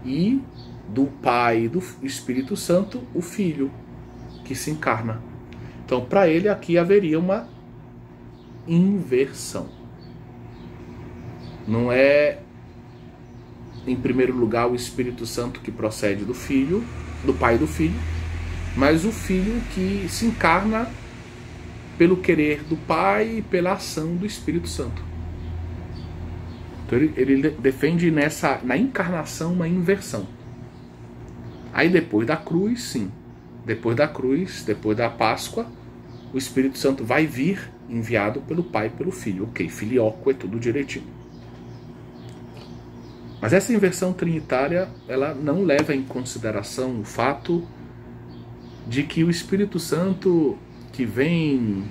e do Pai e do Espírito Santo, o Filho, que se encarna. Então, para ele, aqui haveria uma inversão. Não é, em primeiro lugar, o Espírito Santo que procede do Filho, do Pai e do Filho, mas o Filho que se encarna pelo querer do Pai e pela ação do Espírito Santo. Então ele defende na encarnação uma inversão. Aí depois da cruz, sim. Depois da cruz, depois da Páscoa, o Espírito Santo vai vir enviado pelo Pai e pelo Filho. Ok, filioco é tudo direitinho. Mas essa inversão trinitária, ela não leva em consideração o fato de que o Espírito Santo que vem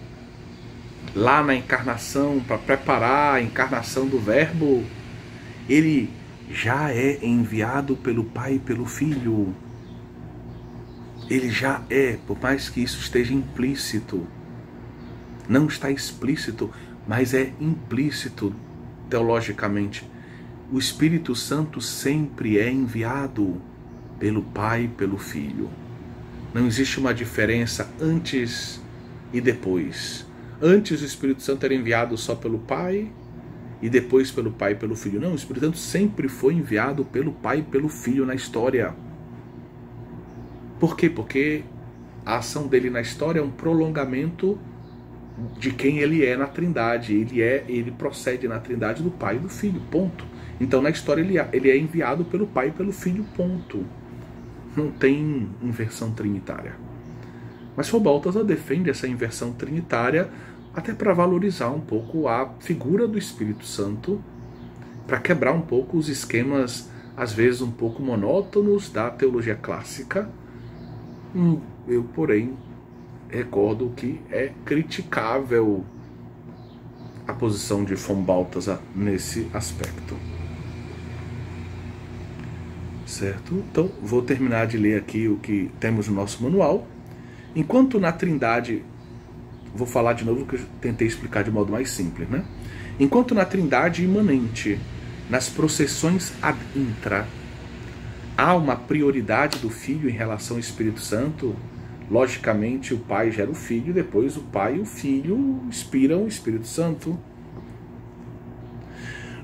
lá na encarnação para preparar a encarnação do Verbo, ele já é enviado pelo Pai e pelo Filho. Ele já é, por mais que isso esteja implícito. Não está explícito, mas é implícito teologicamente. O Espírito Santo sempre é enviado pelo Pai e pelo Filho. Não existe uma diferença antes e depois. Antes o Espírito Santo era enviado só pelo Pai e depois pelo Pai e pelo Filho. Não, o Espírito Santo sempre foi enviado pelo Pai e pelo Filho na história. Por quê? Porque a ação dele na história é um prolongamento de quem ele é na Trindade. Ele procede na Trindade do Pai e do Filho, ponto. Então na história ele é enviado pelo Pai e pelo Filho, ponto. Não tem inversão trinitária. Mas von Balthasar defende essa inversão trinitária até para valorizar um pouco a figura do Espírito Santo, para quebrar um pouco os esquemas, às vezes um pouco monótonos, da teologia clássica. Eu, porém, recordo que é criticável a posição de von Balthasar nesse aspecto. Certo? Então, vou terminar de ler aqui o que temos no nosso manual. Enquanto na Trindade, vou falar de novo o que eu tentei explicar de modo mais simples, né? Enquanto na Trindade imanente, nas processões ad intra, há uma prioridade do Filho em relação ao Espírito Santo, logicamente o Pai gera o Filho, depois o Pai e o Filho inspiram o Espírito Santo.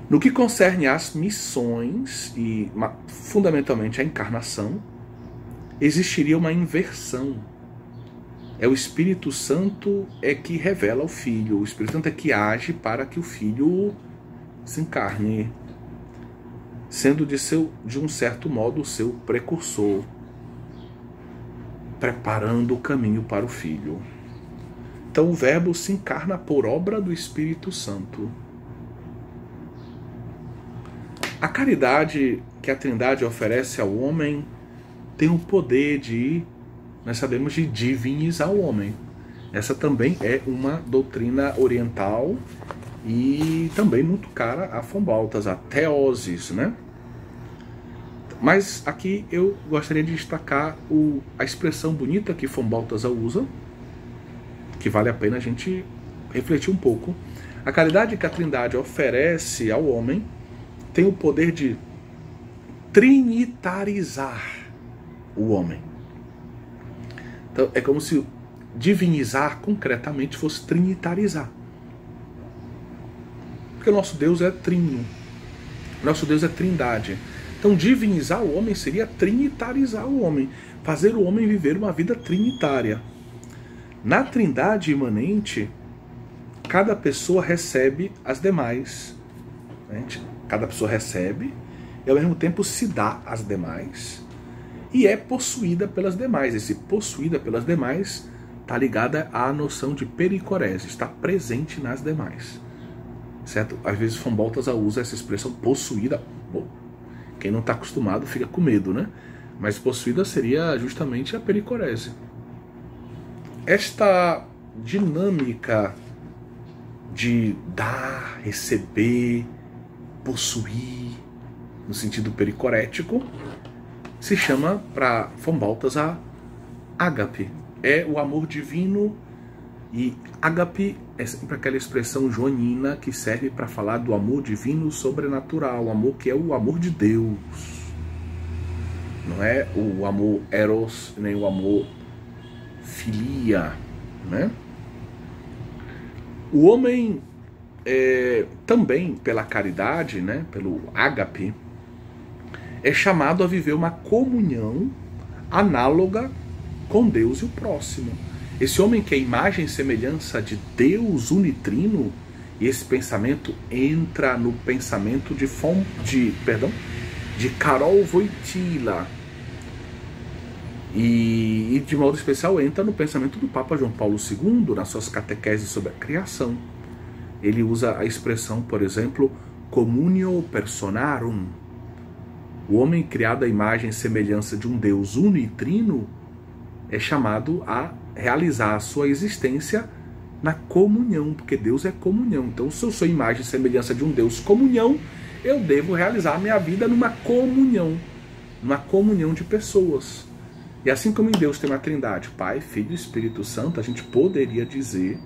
No que concerne às missões e fundamentalmente a encarnação, existiria uma inversão. É o Espírito Santo é que revela o Filho, o Espírito Santo é que age para que o Filho se encarne, sendo de um certo modo o seu precursor, preparando o caminho para o Filho. Então o Verbo se encarna por obra do Espírito Santo. A caridade que a Trindade oferece ao homem tem o poder de, nós sabemos, de divinizar o homem. Essa também é uma doutrina oriental e também muito cara a von Balthasar, a teoses, né? Mas aqui eu gostaria de destacar a expressão bonita que von Balthasar usa, que vale a pena a gente refletir um pouco. A caridade que a Trindade oferece ao homem tem o poder de trinitarizar o homem. Então é como se divinizar concretamente fosse trinitarizar. Porque o nosso Deus é trino. Nosso Deus é trindade. Então, divinizar o homem seria trinitarizar o homem, fazer o homem viver uma vida trinitária. Na trindade imanente, cada pessoa recebe as demais. Cada pessoa recebe e ao mesmo tempo se dá às demais e é possuída pelas demais. Esse possuída pelas demais está ligada à noção de pericorese, está presente nas demais. Certo? Às vezes Von Balthasar usa essa expressão possuída. Bom, quem não está acostumado fica com medo, né? Mas possuída seria justamente a pericorese. Esta dinâmica de dar, receber, possuir, no sentido pericorético, se chama, para Von Balthasar, ágape. É o amor divino, e ágape é sempre aquela expressão joanina que serve para falar do amor divino sobrenatural, o amor que é o amor de Deus. Não é o amor eros, nem o amor filia, né? O homem também, pela caridade, né, pelo ágape, é chamado a viver uma comunhão análoga com Deus e o próximo. Esse homem que é imagem e semelhança de Deus unitrino, e esse pensamento entra no pensamento de Karol Wojtyla, e de modo especial entra no pensamento do Papa João Paulo II, nas suas catequeses sobre a criação. Ele usa a expressão, por exemplo, communio personarum. O homem criado à imagem e semelhança de um Deus unitrino é chamado a realizar a sua existência na comunhão, porque Deus é comunhão. Então, se eu sou imagem e semelhança de um Deus comunhão, eu devo realizar a minha vida numa comunhão de pessoas. E assim como em Deus tem uma trindade, Pai, Filho e Espírito Santo, a gente poderia dizer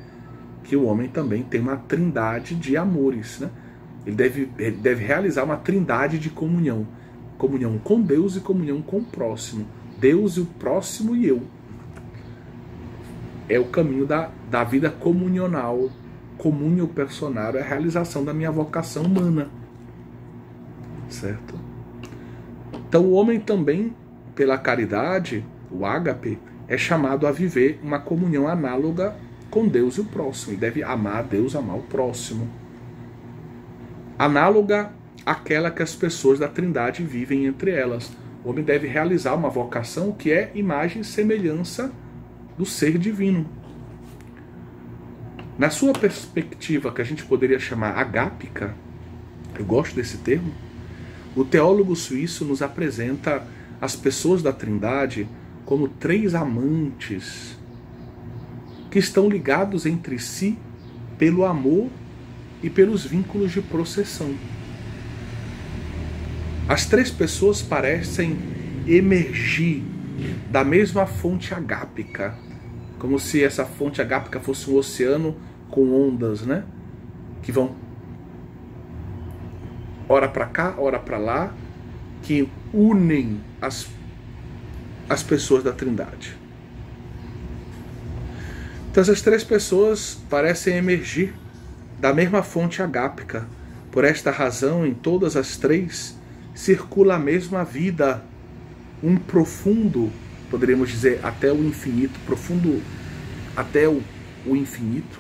que o homem também tem uma trindade de amores, né? Ele deve realizar uma trindade de comunhão. Comunhão com Deus e comunhão com o próximo. Deus e o próximo e eu. É o caminho da vida comunional. Comunio personarum é a realização da minha vocação humana. Certo? Então o homem também, pela caridade, o ágape, é chamado a viver uma comunhão análoga com Deus e o próximo. Ele deve amar a Deus, amar o próximo. Análoga àquela que as pessoas da Trindade vivem entre elas. O homem deve realizar uma vocação que é imagem e semelhança do ser divino. Na sua perspectiva, que a gente poderia chamar agápica, eu gosto desse termo, o teólogo suíço nos apresenta as pessoas da Trindade como três amantes que estão ligados entre si pelo amor e pelos vínculos de processão. As três pessoas parecem emergir da mesma fonte agápica, como se essa fonte agápica fosse um oceano com ondas, né? Que vão ora para cá, ora para lá, que unem as pessoas da Trindade. Então essas três pessoas parecem emergir da mesma fonte agápica. Por esta razão, em todas as três circula a mesma vida, um profundo, poderíamos dizer, até o infinito, profundo até o infinito,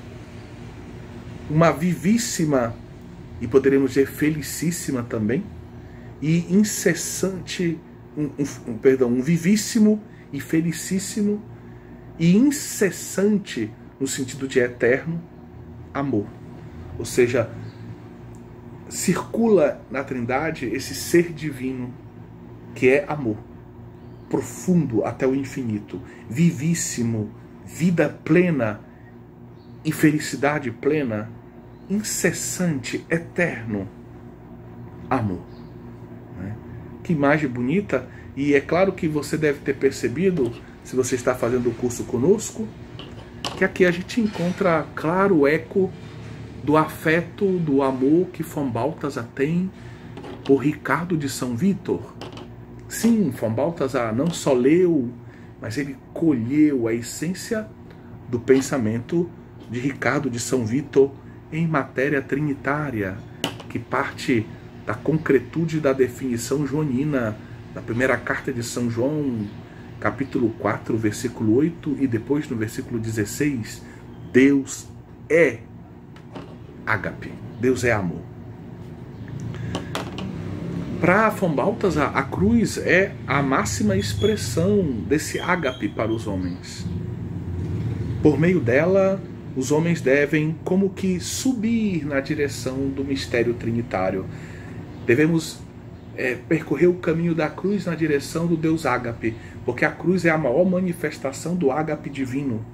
uma vivíssima, e poderíamos dizer felicíssima também, e incessante, um vivíssimo e felicíssimo e incessante, no sentido de eterno, amor. Ou seja, circula na Trindade esse ser divino que é amor, profundo até o infinito, vivíssimo, vida plena e felicidade plena, incessante, eterno amor. Que imagem bonita! E é claro que você deve ter percebido, se você está fazendo o curso conosco, que aqui a gente encontra claro eco do afeto, do amor que Von Balthasar tem por Ricardo de São Vítor. Sim, Von Balthasar não só leu, mas ele colheu a essência do pensamento de Ricardo de São Vítor em matéria trinitária, que parte da concretude da definição joanina, da primeira carta de São João, capítulo 4, versículo 8, e depois no versículo 16, Deus é ágape, Deus é amor. Para Von Balthasar, a cruz é a máxima expressão desse ágape para os homens. Por meio dela, os homens devem como que subir na direção do mistério trinitário. Devemos percorrer o caminho da cruz na direção do Deus ágape, porque a cruz é a maior manifestação do ágape divino,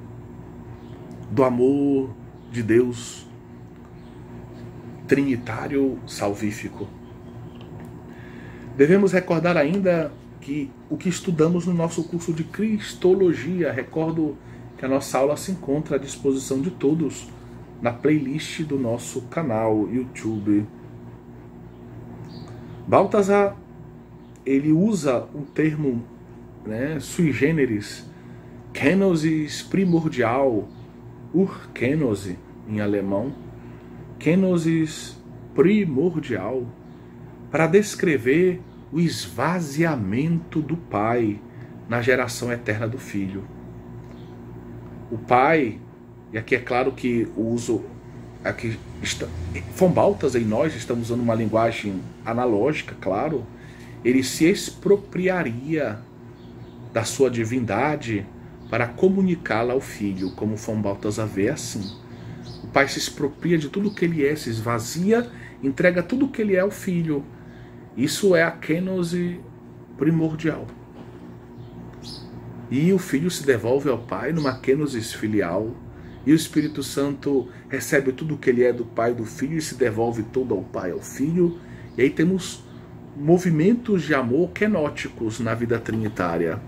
do amor de Deus trinitário salvífico. Devemos recordar ainda que o que estudamos no nosso curso de Cristologia, recordo que a nossa aula se encontra à disposição de todos na playlist do nosso canal YouTube. Balthasar, ele usa um termo, sui generis, kenosis primordial, urkenose em alemão, kenosis primordial, para descrever o esvaziamento do Pai na geração eterna do Filho. O Pai, e aqui é claro que o uso, aqui está, Von Balthasar e nós estamos usando uma linguagem analógica, claro, ele se expropriaria da sua divindade para comunicá-la ao Filho, como Von Balthasar vê assim. O Pai se expropria de tudo que ele é, se esvazia, entrega tudo que ele é ao Filho. Isso é a kênose primordial. E o Filho se devolve ao Pai numa kênosis filial. E o Espírito Santo recebe tudo que ele é do Pai e do Filho e se devolve todo ao Pai e ao Filho. E aí temos movimentos de amor kenóticos na vida trinitária.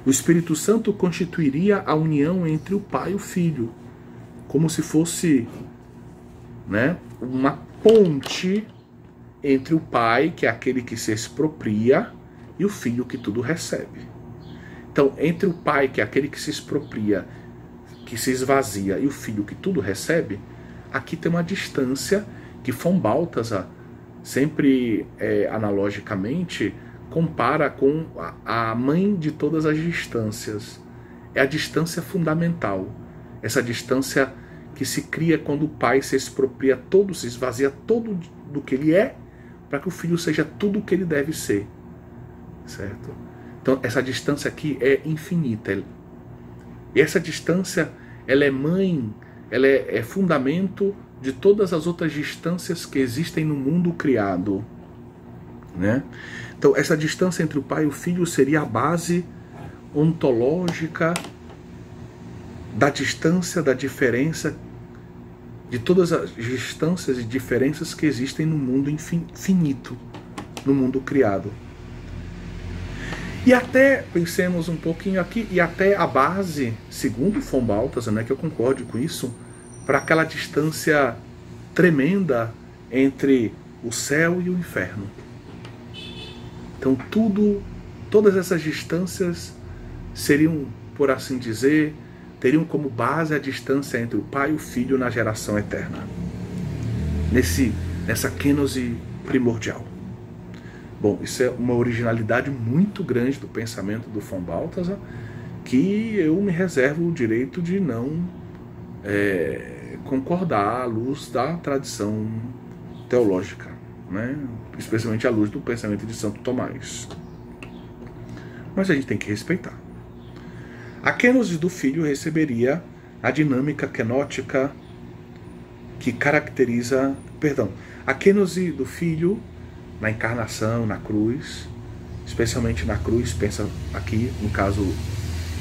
O Espírito Santo constituiria a união entre o Pai e o Filho, como se fosse uma ponte entre o Pai, que é aquele que se expropria, e o Filho, que tudo recebe. Então, entre o Pai, que é aquele que se expropria, que se esvazia, e o Filho, que tudo recebe, aqui tem uma distância que Von Balthasar, sempre analogicamente, compara com a mãe de todas as distâncias. É a distância fundamental. Essa distância que se cria quando o Pai se expropria todo, se esvazia todo do que ele é, para que o Filho seja tudo o que ele deve ser. Certo? Então, essa distância aqui é infinita. E essa distância, ela é mãe, ela é fundamento de todas as outras distâncias que existem no mundo criado. Então, essa distância entre o Pai e o Filho seria a base ontológica da distância, da diferença, de todas as distâncias e diferenças que existem no mundo infinito, no mundo criado. E até, pensemos um pouquinho aqui, e até a base, segundo Von Balthasar, que eu concorde com isso, para aquela distância tremenda entre o céu e o inferno. Então todas essas distâncias seriam, por assim dizer, teriam como base a distância entre o Pai e o Filho na geração eterna. Nessa kênose primordial. Bom, isso é uma originalidade muito grande do pensamento do Von Balthasar, que eu me reservo o direito de não concordar à luz da tradição teológica, especialmente à luz do pensamento de Santo Tomás. Mas a gente tem que respeitar. A kênose do Filho receberia a dinâmica kenótica que caracteriza... a kênose do Filho na encarnação, na cruz, especialmente na cruz, pensa aqui no caso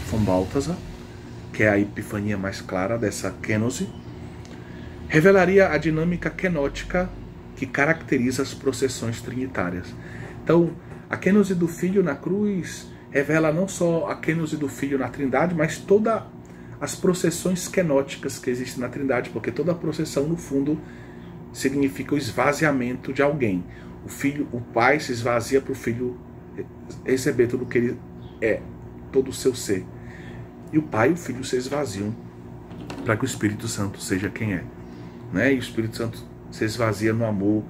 Von Balthasar, que é a epifania mais clara dessa kênose, revelaria a dinâmica kenótica que caracteriza as processões trinitárias. Então, a kênose do Filho na cruz revela não só a kênose do Filho na Trindade, mas todas as processões kenóticas que existem na Trindade, porque toda processão, no fundo, significa o esvaziamento de alguém. O Pai se esvazia para o Filho receber tudo o que ele é, todo o seu ser. E o Pai e o Filho se esvaziam para que o Espírito Santo seja quem é. né? E o Espírito Santo se esvazia no amor,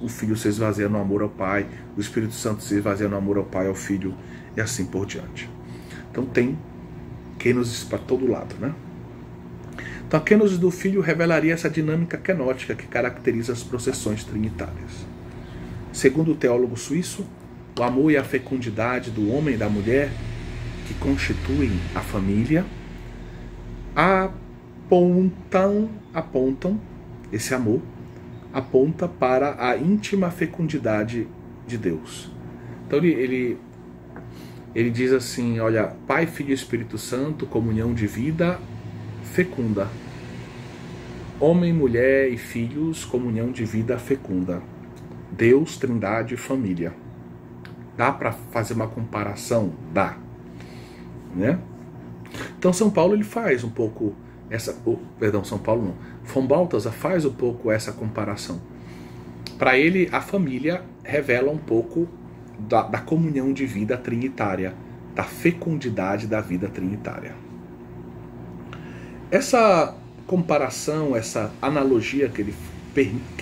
o Filho se esvazia no amor ao Pai, o Espírito Santo se esvazia no amor ao Pai, ao Filho, e assim por diante. Então tem kenosis para todo lado, né? Então a kenosis do Filho revelaria essa dinâmica kenótica que caracteriza as processões trinitárias. Segundo o teólogo suíço, o amor e a fecundidade do homem e da mulher, que constituem a família, apontam esse amor, aponta para a íntima fecundidade de Deus. Então ele diz assim, olha, Pai, Filho e Espírito Santo, comunhão de vida fecunda. Homem, mulher e filhos, comunhão de vida fecunda. Deus, Trindade e família. Dá para fazer uma comparação? Dá. Né? Então São Paulo ele faz um pouco essa... São Paulo não. Von Balthasar faz um pouco essa comparação. Para ele, a família revela um pouco da comunhão de vida trinitária, da fecundidade da vida trinitária. Essa comparação, essa analogia que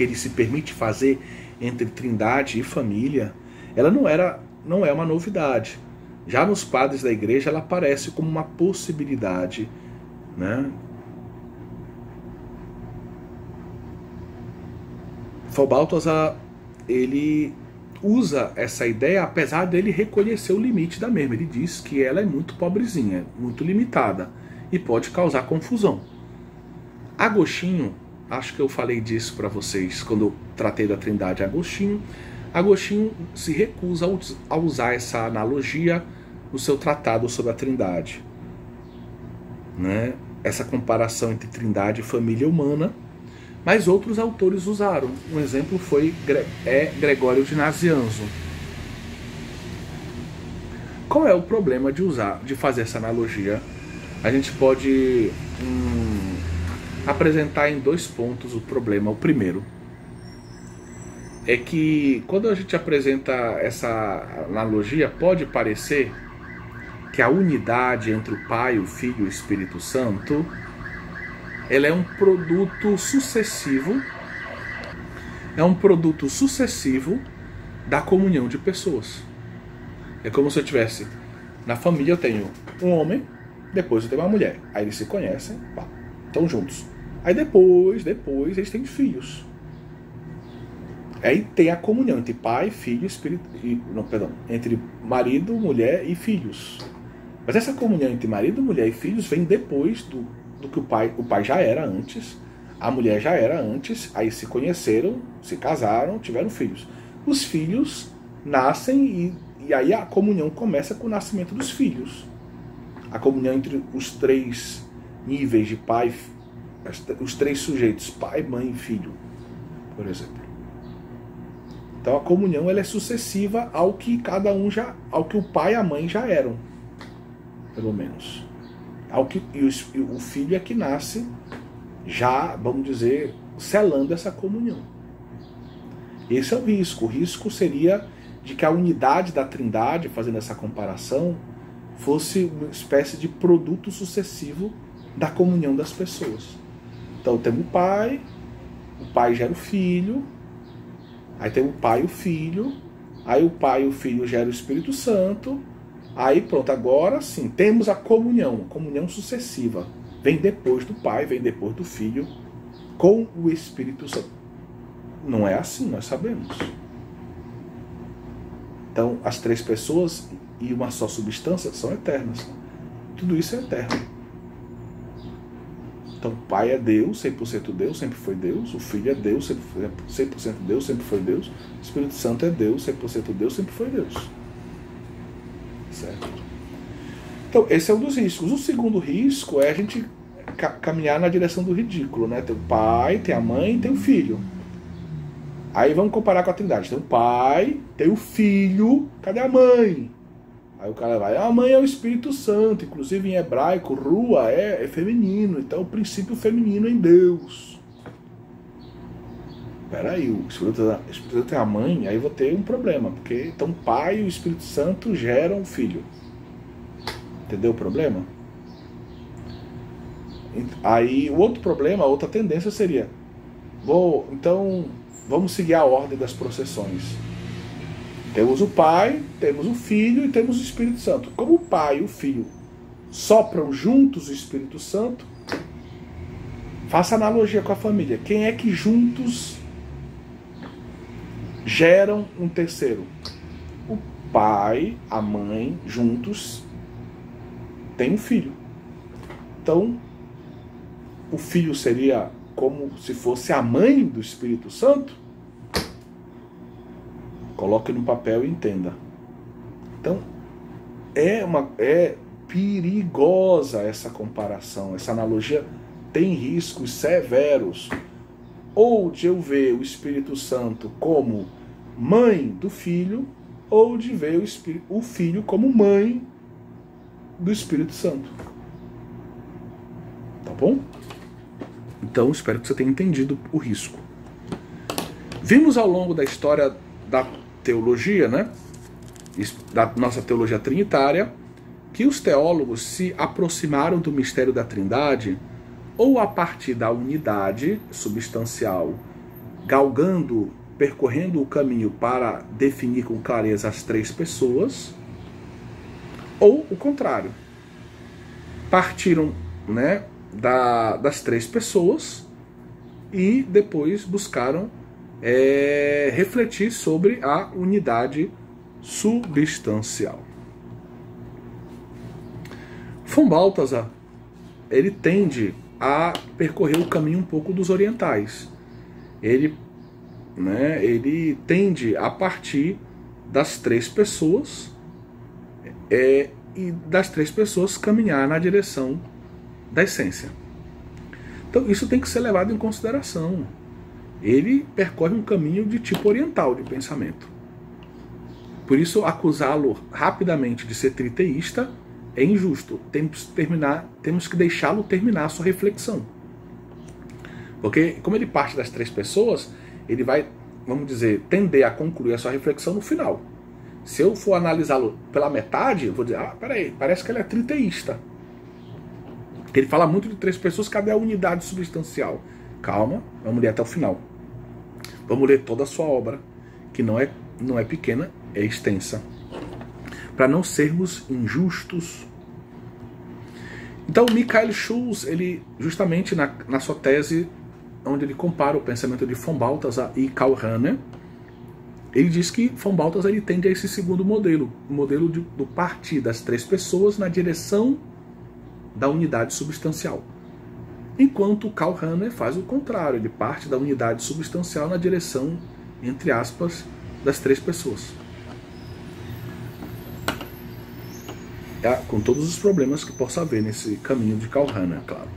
ele se permite fazer entre trindade e família, ela não é uma novidade. Já nos padres da igreja ela aparece como uma possibilidade, né? Von Balthasar, ele usa essa ideia, apesar dele reconhecer o limite da mesma. Ele diz que ela é muito pobrezinha, muito limitada e pode causar confusão. Agostinho, acho que eu falei disso para vocês quando eu tratei da Trindade. Agostinho se recusa a usar essa analogia no seu tratado sobre a Trindade, né? Essa comparação entre Trindade e família humana, mas outros autores usaram. Um exemplo foi Gregório de Nazianzo. Qual é o problema de fazer essa analogia? A gente pode apresentar em 2 pontos o problema. O primeiro é que quando a gente apresenta essa analogia, pode parecer que a unidade entre o Pai, o Filho e o Espírito Santo, ela é um produto sucessivo, da comunhão de pessoas. É como se eu tivesse, na família eu tenho um homem, depois eu tenho uma mulher, aí eles se conhecem, estão juntos. Aí depois eles têm filhos. Aí tem a comunhão entre pai, filho, entre marido, mulher e filhos. Mas essa comunhão entre marido, mulher e filhos vem depois do que o pai já era antes, a mulher já era antes, aí se conheceram, se casaram, tiveram filhos. Os filhos nascem e aí a comunhão começa com o nascimento dos filhos. A comunhão entre os 3 níveis de pai, os 3 sujeitos, pai, mãe e filho, por exemplo. Então a comunhão ela é sucessiva ao que ao que o pai e a mãe já eram, pelo menos. E o filho é que nasce já, vamos dizer, selando essa comunhão. Esse é o risco. O risco seria de que a unidade da Trindade, fazendo essa comparação, fosse uma espécie de produto sucessivo da comunhão das pessoas. Então temos o pai gera o filho, aí tem o pai e o filho, aí o pai e o filho geram o Espírito Santo. Aí pronto, agora sim, temos a comunhão sucessiva. Vem depois do Pai, vem depois do Filho, com o Espírito Santo. Não é assim, nós sabemos. Então, as 3 pessoas e uma só substância são eternas. Tudo isso é eterno. Então, o Pai é Deus, 100% Deus, sempre foi Deus. O Filho é Deus, 100% Deus, sempre foi Deus. O Espírito Santo é Deus, 100% Deus, sempre foi Deus. Certo? Então, esse é um dos riscos. O segundo risco é a gente caminhar na direção do ridículo, né? Tem o pai, tem a mãe, tem o filho. Aí vamos comparar com a Trindade. Tem o pai, tem o filho, cadê a mãe? Aí o cara vai, a mãe é o Espírito Santo, inclusive em hebraico, rua é feminino, então o princípio feminino em Deus. Peraí, o Espírito Santo é a mãe, aí vou ter um problema, porque então o Pai e o Espírito Santo geram o Filho. Entendeu o problema? Aí o outro problema, a outra tendência seria, então vamos seguir a ordem das processões. Temos o Pai, temos o Filho e temos o Espírito Santo. Como o Pai e o Filho sopram juntos o Espírito Santo, faça analogia com a família. Quem é que juntos geram um terceiro? O pai, a mãe, juntos tem um filho. Então, o filho seria como se fosse a mãe do Espírito Santo? Coloque no papel e entenda. Então, é perigosa essa comparação, essa analogia tem riscos severos. Ou de eu ver o Espírito Santo como mãe do Filho, ou de ver o Filho como mãe do Espírito Santo. Tá bom? Então, espero que você tenha entendido o risco. Vimos ao longo da história da teologia, né, da nossa teologia trinitária, que os teólogos se aproximaram do mistério da Trindade ou a partir da unidade substancial, percorrendo o caminho para definir com clareza as três pessoas, ou o contrário. Partiram, né, das três pessoas e depois buscaram refletir sobre a unidade substancial. Von Balthasar, ele tende a percorrer o caminho um pouco dos orientais. Ele tende a partir das três pessoas e das três pessoas caminhar na direção da essência. Então isso tem que ser levado em consideração. Ele percorre um caminho de tipo oriental de pensamento. Por isso, acusá-lo rapidamente de ser triteísta é injusto. Temos que deixá-lo terminar a sua reflexão. Porque, como ele parte das três pessoas, ele vai, vamos dizer, tender a concluir a sua reflexão no final. Se eu for analisá-lo pela metade, eu vou dizer, peraí, parece que ele é triteísta. Ele fala muito de três pessoas, cadê a unidade substancial? Calma, vamos ler até o final. Vamos ler toda a sua obra, que não é pequena, é extensa. Para não sermos injustos. Então, Michael Schulz, ele justamente na sua tese, onde ele compara o pensamento de von Balthasar e Karl Rahner, ele diz que von Balthasar ele tende a esse segundo modelo, o modelo do partir das três pessoas na direção da unidade substancial. Enquanto Karl Rahner faz o contrário, ele parte da unidade substancial na direção, entre aspas, das três pessoas. Com todos os problemas que possa haver nesse caminho de Karl Rahner, claro.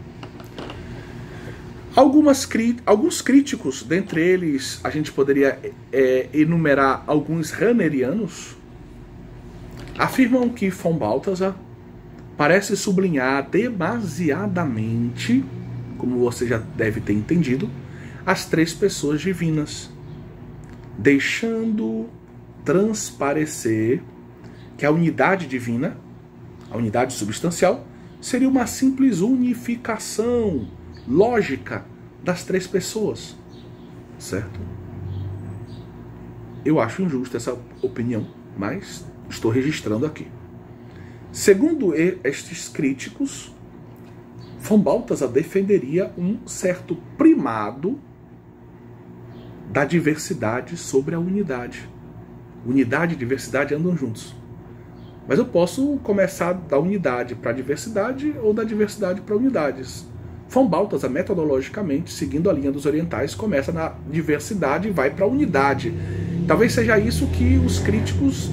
Alguns críticos, dentre eles a gente poderia enumerar alguns Rahnerianos, afirmam que von Balthasar parece sublinhar demasiadamente, como você já deve ter entendido, as três pessoas divinas, deixando transparecer que a unidade divina, a unidade substancial, seria uma simples unificação lógica das três pessoas, certo? Eu acho injusta essa opinião, mas estou registrando aqui. Segundo estes críticos, von Balthasar defenderia um certo primado da diversidade sobre a unidade. Unidade e diversidade andam juntos. Mas eu posso começar da unidade para a diversidade ou da diversidade para unidades. Von Balthasar, metodologicamente, seguindo a linha dos orientais, começa na diversidade e vai para a unidade. Talvez seja isso que os críticos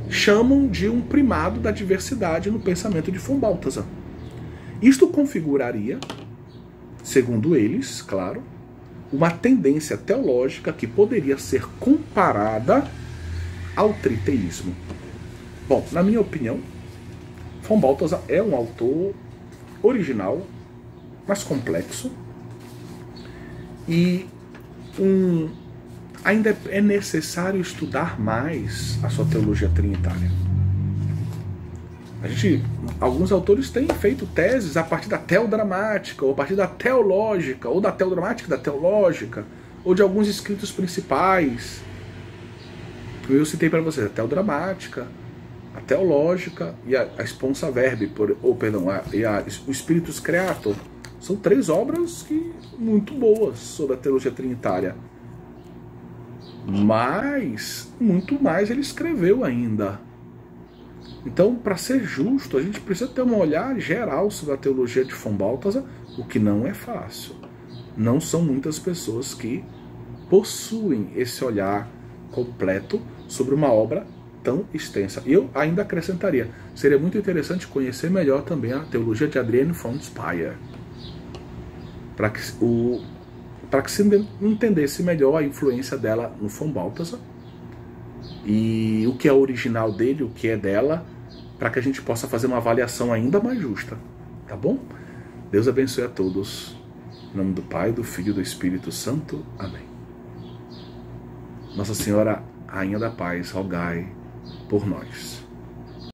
chamam de um primado da diversidade no pensamento de von Balthasar. Isto configuraria, segundo eles, claro, uma tendência teológica que poderia ser comparada ao triteísmo. Bom, na minha opinião, von Balthasar é um autor original, mas complexo, e ainda é necessário estudar mais a sua teologia trinitária. Alguns autores têm feito teses a partir da teodramática, ou a partir da teológica, ou da teodramática e da teológica, ou de alguns escritos principais. Eu citei para vocês a teodramática, a teológica e a Sponsa Verbi, o Spiritus Creator. São 3 obras muito boas sobre a teologia trinitária. Mas, muito mais ele escreveu ainda. Então, para ser justo, a gente precisa ter um olhar geral sobre a teologia de von Balthasar, o que não é fácil. Não são muitas pessoas que possuem esse olhar completo sobre uma obra tão extensa. E eu ainda acrescentaria, seria muito interessante conhecer melhor também a teologia de Adrienne von Speyr, para que se entendesse melhor a influência dela no von Balthasar, e o que é original dele, o que é dela, para que a gente possa fazer uma avaliação ainda mais justa, tá bom? Deus abençoe a todos. Em nome do Pai, do Filho e do Espírito Santo. Amém. Nossa Senhora, Rainha da Paz, rogai por nós.